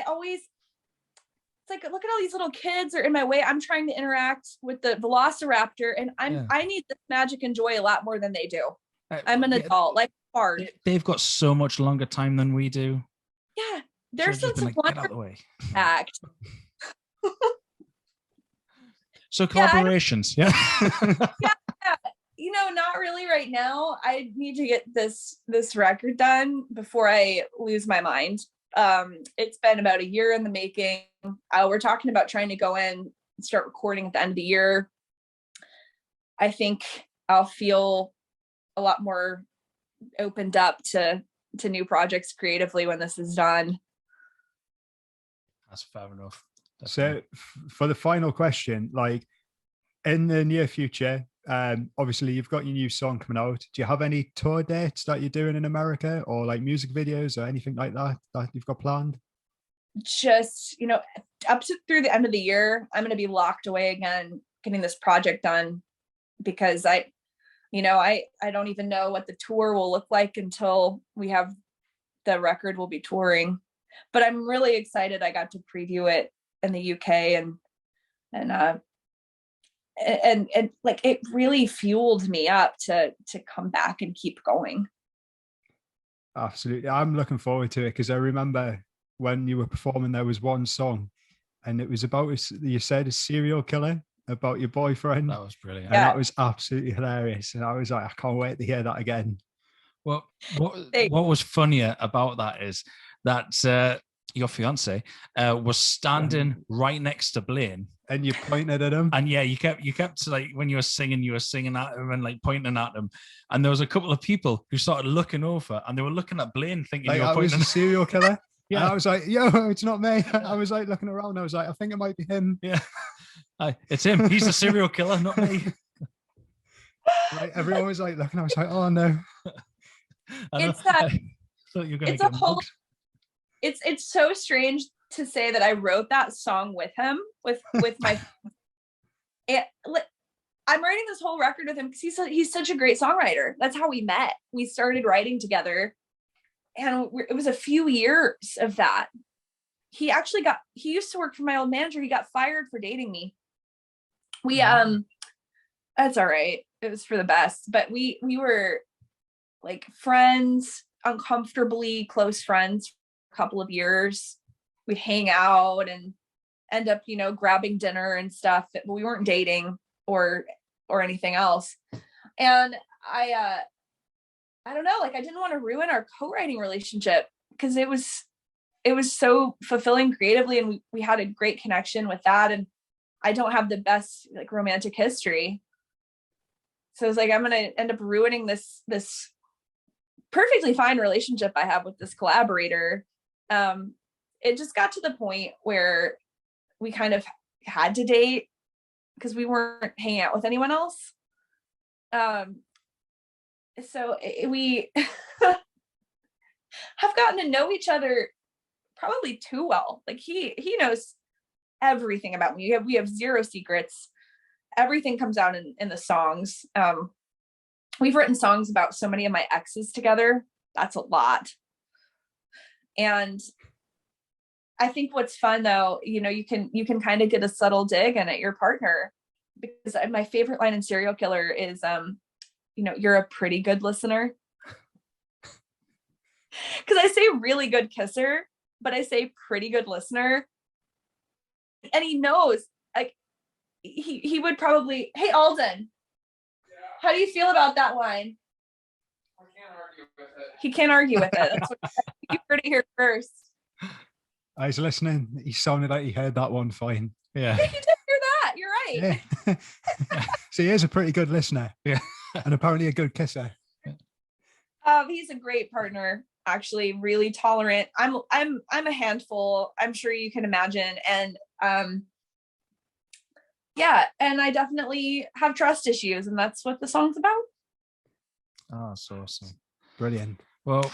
always, it's like, look at all these little kids are in my way. I'm trying to interact with the Velociraptor, and I need this magic and joy a lot more than they do. I'm an adult, like hard. They've got so much longer time than we do. Yeah, their sense of like, wonder get out of the way. act. So collaborations, yeah. Yeah. Not really right now. I need to get this record done before I lose my mind. It's been about a year in the making. We're talking about trying to go in and start recording at the end of the year. I think I'll feel a lot more opened up to new projects creatively when this is done. That's fair enough. Definitely. So for the final question, like in the near future, obviously you've got your new song coming out. Do you have any tour dates that you're doing in America, or like music videos or anything like that you've got planned? Just, up to through the end of the year, I'm going to be locked away again, getting this project done, because I don't even know what the tour will look like until we have the record. We'll be touring, but I'm really excited. I got to preview it in the UK, and like it really fueled me up to come back and keep going. Absolutely. I'm looking forward to it, because I remember when you were performing, there was one song and it was about, you said, a serial killer, about your boyfriend. That was brilliant. And that was absolutely hilarious. And I was like, I can't wait to hear that again. Well, what was funnier about that is that your fiance was standing right next to Blaine, and you pointed at him. And yeah, you kept like, when you were singing at him and like pointing at him. And there was a couple of people who started looking over, and they were looking at Blaine, thinking like, you were I was a serial killer. Yeah, and I was like, yo, it's not me. I was like looking around. I was like, I think it might be him. Yeah, it's him. He's the serial killer, not me. Like, everyone was like looking. I was like, oh no. It's that. I thought you were gonna it's a whole. It's so strange to say that I wrote that song with him, with my. I'm writing this whole record with him because he's such a great songwriter. That's how we met. We started writing together, and it was a few years of that. He used to work for my old manager. He got fired for dating me. That's all right. It was for the best, but we were like friends, uncomfortably close friends for a couple of years. We'd hang out and end up, grabbing dinner and stuff, but we weren't dating or anything else. And I don't know, like I didn't want to ruin our co-writing relationship, because it was so fulfilling creatively, and we had a great connection with that. And I don't have the best like romantic history. So it's like, I'm going to end up ruining this perfectly fine relationship I have with this collaborator. It just got to the point where we kind of had to date because we weren't hanging out with anyone else. So we have gotten to know each other probably too well. Like he knows everything about me. We have zero secrets. Everything comes out in the songs. We've written songs about so many of my exes together. That's a lot. And I think what's fun though, you can kind of get a subtle dig in at your partner. because my favorite line in Serial Killer is, you're a pretty good listener. Because I say really good kisser, but I say pretty good listener. And he knows, like, he would probably, hey, Alden, how do you feel about that line? I can't argue with it. He can't argue with it. That's what you heard it here first. I was listening. He sounded like he heard that one fine. Yeah. You did hear that. You're right. Yeah. So he is a pretty good listener. Yeah. And apparently a good kisser. He's a great partner, actually, really tolerant. I'm a handful, I'm sure you can imagine. And yeah, and I definitely have trust issues, and that's what the song's about. Oh, that's awesome. Brilliant. Well,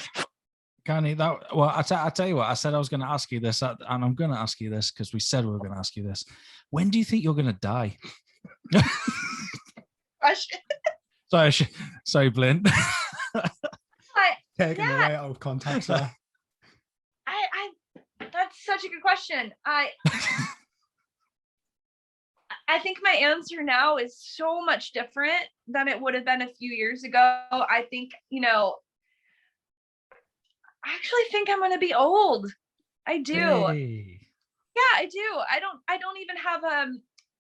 Candi, I tell you what, I said I was going to ask you this, and I'm going to ask you this because we said we were going to ask you this. When do you think you're going to die? Sorry, Blaine. Taking the way out of context there. That's such a good question. I think my answer now is so much different than it would have been a few years ago. I think, I actually think I'm going to be old. I do. Hey. Yeah, I do. I don't even have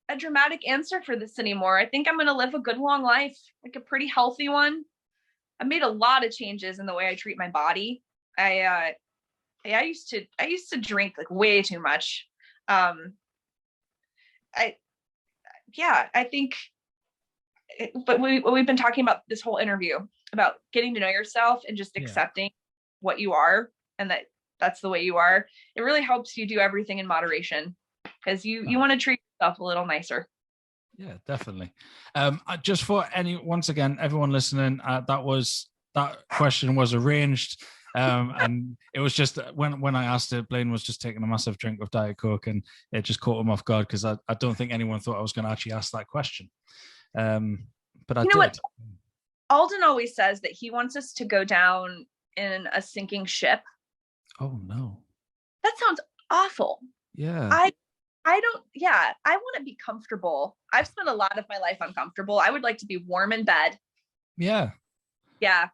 a dramatic answer for this anymore. I think I'm going to live a good long life, like a pretty healthy one. I made a lot of changes in the way I treat my body. I used to drink like way too much. I think, but we've been talking about this whole interview about getting to know yourself and just accepting what you are, and that's the way you are. It really helps you do everything in moderation, because you want to treat yourself a little nicer. Yeah, definitely. Just for once again, everyone listening, that question was arranged. And it was just when I asked it, Blaine was just taking a massive drink of Diet Coke, and it just caught him off guard, because I don't think anyone thought I was going to actually ask that question. But I did. What? Alden always says that he wants us to go down in a sinking ship. Oh no. That sounds awful. Yeah. I want to be comfortable. I've spent a lot of my life uncomfortable. I would like to be warm in bed. Yeah. Yeah.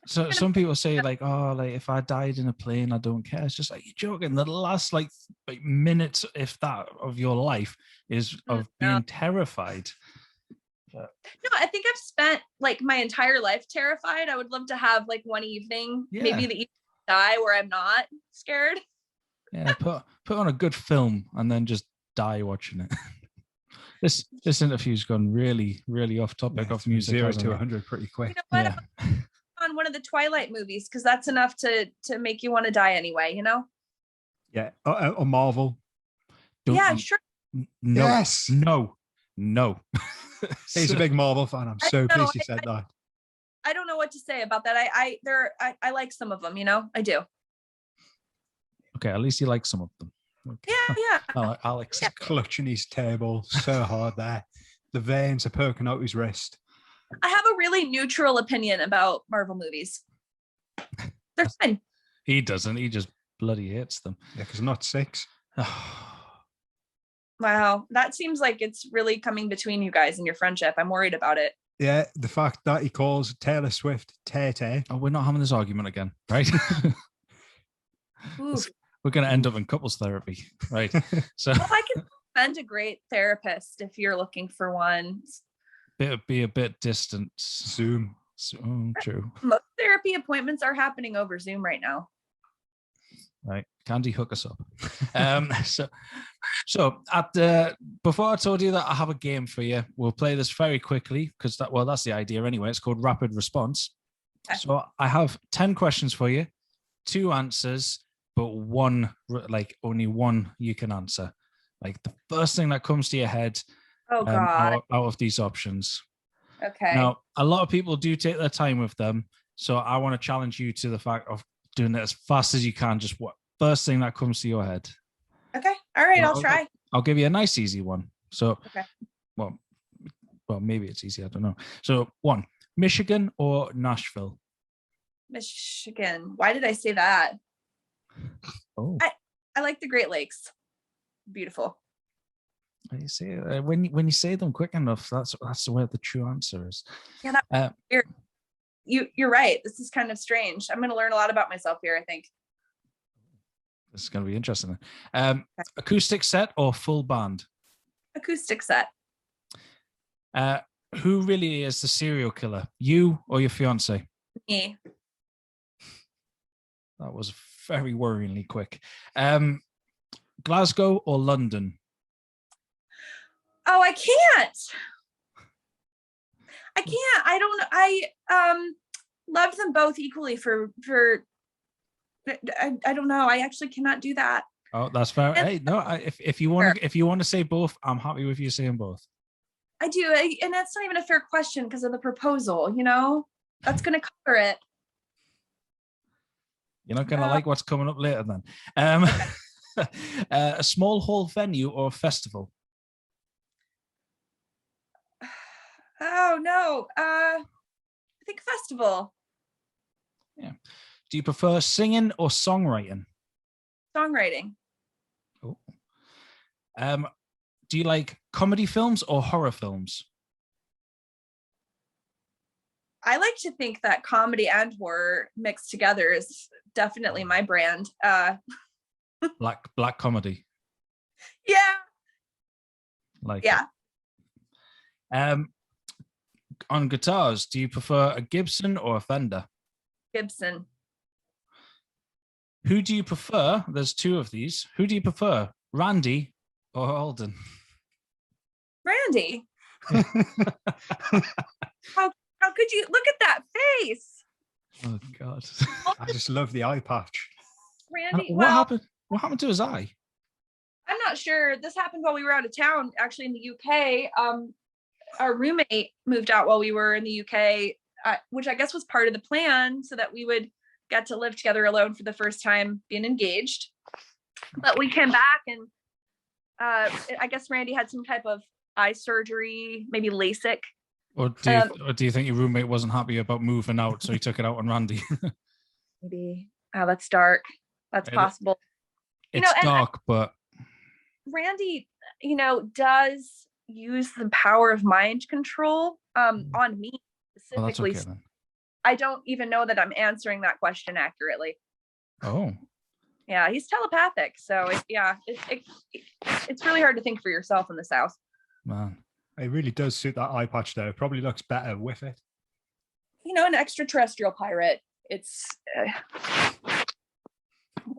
So some people say like, oh, like if I died in a plane, I don't care. It's just like, you're joking. The last like minutes, if that, of your life is of being terrified. But... No, I think I've spent like my entire life terrified. I would love to have like one evening, maybe the evening die where I'm not scared. Yeah, put on a good film and then just die watching it. This interview's gone really, really off topic of music. 0 to 100 pretty quick. You know what? On one of the Twilight movies, because that's enough to make you want to die anyway, Yeah, or Marvel. Sure. No, yes. No. He's a big Marvel fan. I'm so pleased you said that. I don't know what to say about that. I like some of them, I do. Okay, at least you like some of them. Okay. Yeah. Alex is clutching his table so hard there. The veins are poking out his wrist. I have a really neutral opinion about Marvel movies. They're fine. He doesn't. He just bloody hates them. Yeah, because I'm not 6. Wow. That seems like it's really coming between you guys and your friendship. I'm worried about it. Yeah, the fact that he calls Taylor Swift Tay. Oh, we're not having this argument again, right? We're going to end up in couples therapy, right? So I can find a great therapist if you're looking for one. Be a bit distant. Zoom. True. Most therapy appointments are happening over Zoom right now. Right, Candi, hook us up. So before I told you that I have a game for you, we'll play this very quickly because that's the idea anyway. It's called rapid response. Okay. So I have 10 questions for you, 2 answers, but only one you can answer. Like the first thing that comes to your head. Oh God! Out of these options. Okay. Now, a lot of people do take their time with them, so I want to challenge you to the fact of doing it as fast as you can. Just what first thing that comes to your head. Okay. All right. I'll try. I'll give you a nice, easy one. So, okay. Well, maybe it's easy. I don't know. So, 1, Michigan or Nashville? Michigan. Why did I say that? Oh. I like the Great Lakes. Beautiful. You see, when you say them quick enough, that's where the true answer is. Yeah, you're right. This is kind of strange. I'm going to learn a lot about myself here, I think. This is going to be interesting. Acoustic set or full band? Acoustic set. Who really is the serial killer? You or your fiance? Me. That was very worryingly quick. Glasgow or London? Oh, I can't. I don't. I love them both equally. I don't know. I actually cannot do that. Oh, that's fair. Hey, no. If you want to say both, I'm happy with you saying both. I do, and that's not even a fair question because of the proposal. You know, that's going to cover it. You're not going to like what's coming up later, then. A small hall venue or a festival? Oh no, I think festival. Yeah. Do you prefer singing or songwriting? Songwriting. Oh. Do you like comedy films or horror films? I like to think that comedy and horror mixed together is definitely my brand. Black comedy. Yeah. Like yeah. On guitars, do you prefer a Gibson or a Fender? Gibson. Who do you prefer? There's two of these. Who do you prefer, Randy or Alden? Brandy. How could you look at that face? Oh God! I just love the eye patch. Randy, What happened? What happened to his eye? I'm not sure. This happened while we were out of town, actually in the UK. Our roommate moved out while we were in the UK, which I guess was part of the plan, so that we would get to live together alone for the first time being engaged. But we came back and I guess Randy had some type of eye surgery, maybe LASIK. Or do you think your roommate wasn't happy about moving out, so he took it out on Randy? Maybe. Oh, that's dark. That's possible. It's dark, but Randy, does use the power of mind control on me specifically. That's okay, then. I don't even know that I'm answering that question accurately. Oh. Yeah, he's telepathic. So it's really hard to think for yourself in this house. Man. It really does suit that eye patch though. It probably looks better with it. An extraterrestrial pirate. It's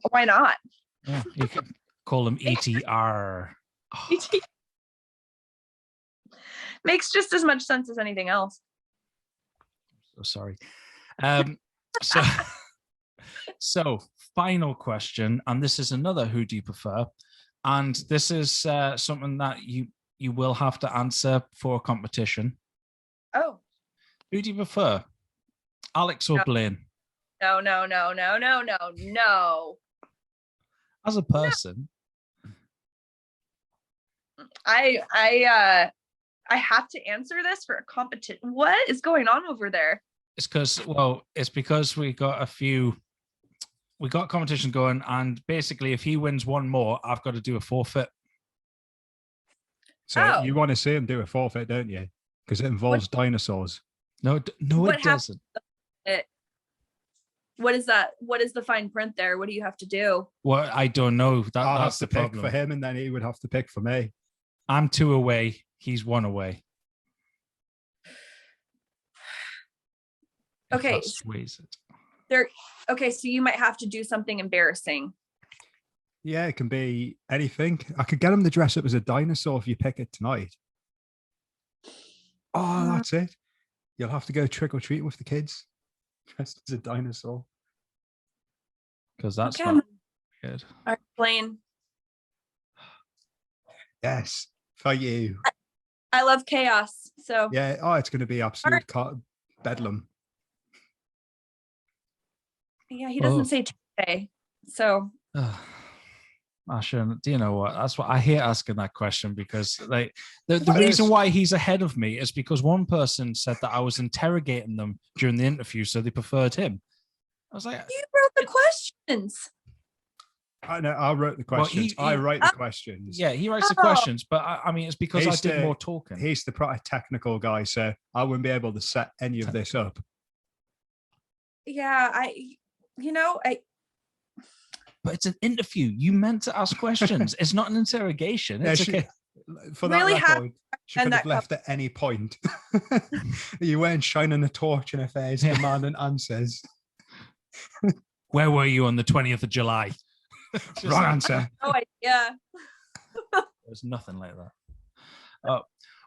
why not? Yeah, you can call him ETR. Oh. Makes just as much sense as anything else. So sorry. So final question, and this is another who do you prefer? And this is something that you will have to answer for a competition. Oh. Who do you prefer? Alex or Blaine? No. As a person. I have to answer this for a competition. What is going on over there? It's because we got competition going, and basically if he wins one more, I've got to do a forfeit. So you want to see him do a forfeit, don't you? Because it involves dinosaurs. No, it doesn't. What is that? What is the fine print there? What do you have to do? Well, I don't know. I'll That's have to the pick problem. for him, and then he would have to pick for me. I'm 2 away. He's 1 away. Okay. Sways it. Okay, so you might have to do something embarrassing. Yeah, it can be anything. I could get him to dress up as a dinosaur if you pick it tonight. Oh, that's it. You'll have to go trick or treat with the kids dressed as a dinosaur. Because that's Okay. not good. All right, Blaine. Yes, for you. I love chaos. So Yeah. Oh, it's going to be absolute bedlam. yeah, he doesn't say today. So I shouldn't. Do you know what? That's what I hate asking that question, because like the reason why he's ahead of me is because one person said that I was interrogating them during the interview, so they preferred him. I was like, you wrote the questions. I know. I wrote the Well, questions. I write the questions. Yeah, he writes the Oh. questions, but I mean, it's because I He's did the- more talking. He's the proper technical guy, so I wouldn't be able to set any of this up. Yeah, But it's an interview. You meant to ask questions. It's not an interrogation. Yeah, It's she- okay. For Really that record, she and could have that left at any point. You weren't shining a torch in her face, Yeah. demanding answers. Where were you on the 20th of July? Just Wrong like- answer. no idea. There's nothing like that.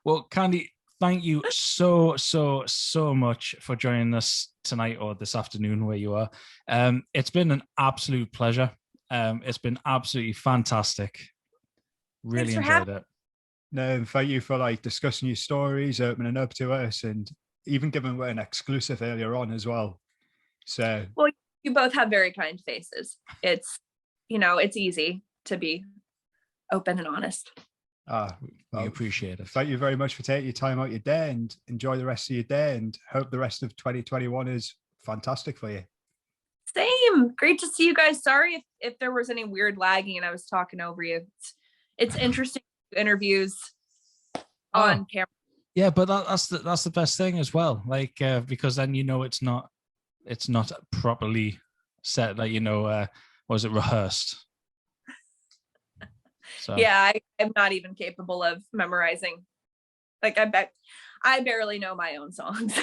Well, Candy, thank you so much for joining us tonight or this afternoon where you are. It's been an absolute pleasure. It's been absolutely fantastic. Really Thanks for enjoyed it. No, and thank you for like discussing your stories, opening up to us, and even giving away an exclusive earlier on as well. So You both have very kind faces. It's easy to be open and honest. We well, appreciate it. thank you very much for taking your time out your day, and enjoy the rest of your day, and hope the rest of 2021 is fantastic for you. Same. Great to see you guys. Sorry if there was any weird lagging and I was talking over you. It's interesting interviews on camera. Yeah, but that's the best thing as well. Like because then it's not properly set. Like was it rehearsed? So Yeah, I'm not even capable of memorizing. Like I barely know my own songs.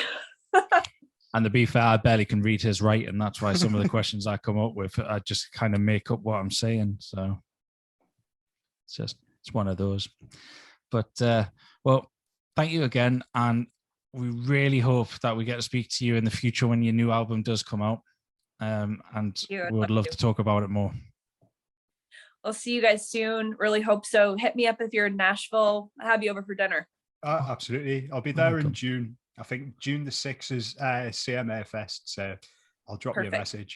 And to be fair, I barely can read his writing. That's why some of the questions I come up with, I just kind of make up what I'm saying. So it's one of those. But well, thank you again, and we really hope that we get to speak to you in the future when your new album does come out. And we would love to talk about it more. I'll see you guys soon. Really hope so. Hit me up if you're in Nashville. I'll have you over for dinner. Absolutely. I'll be there Welcome. in June. I think June the 6th is CMA Fest. So I'll drop you a Perfect. message.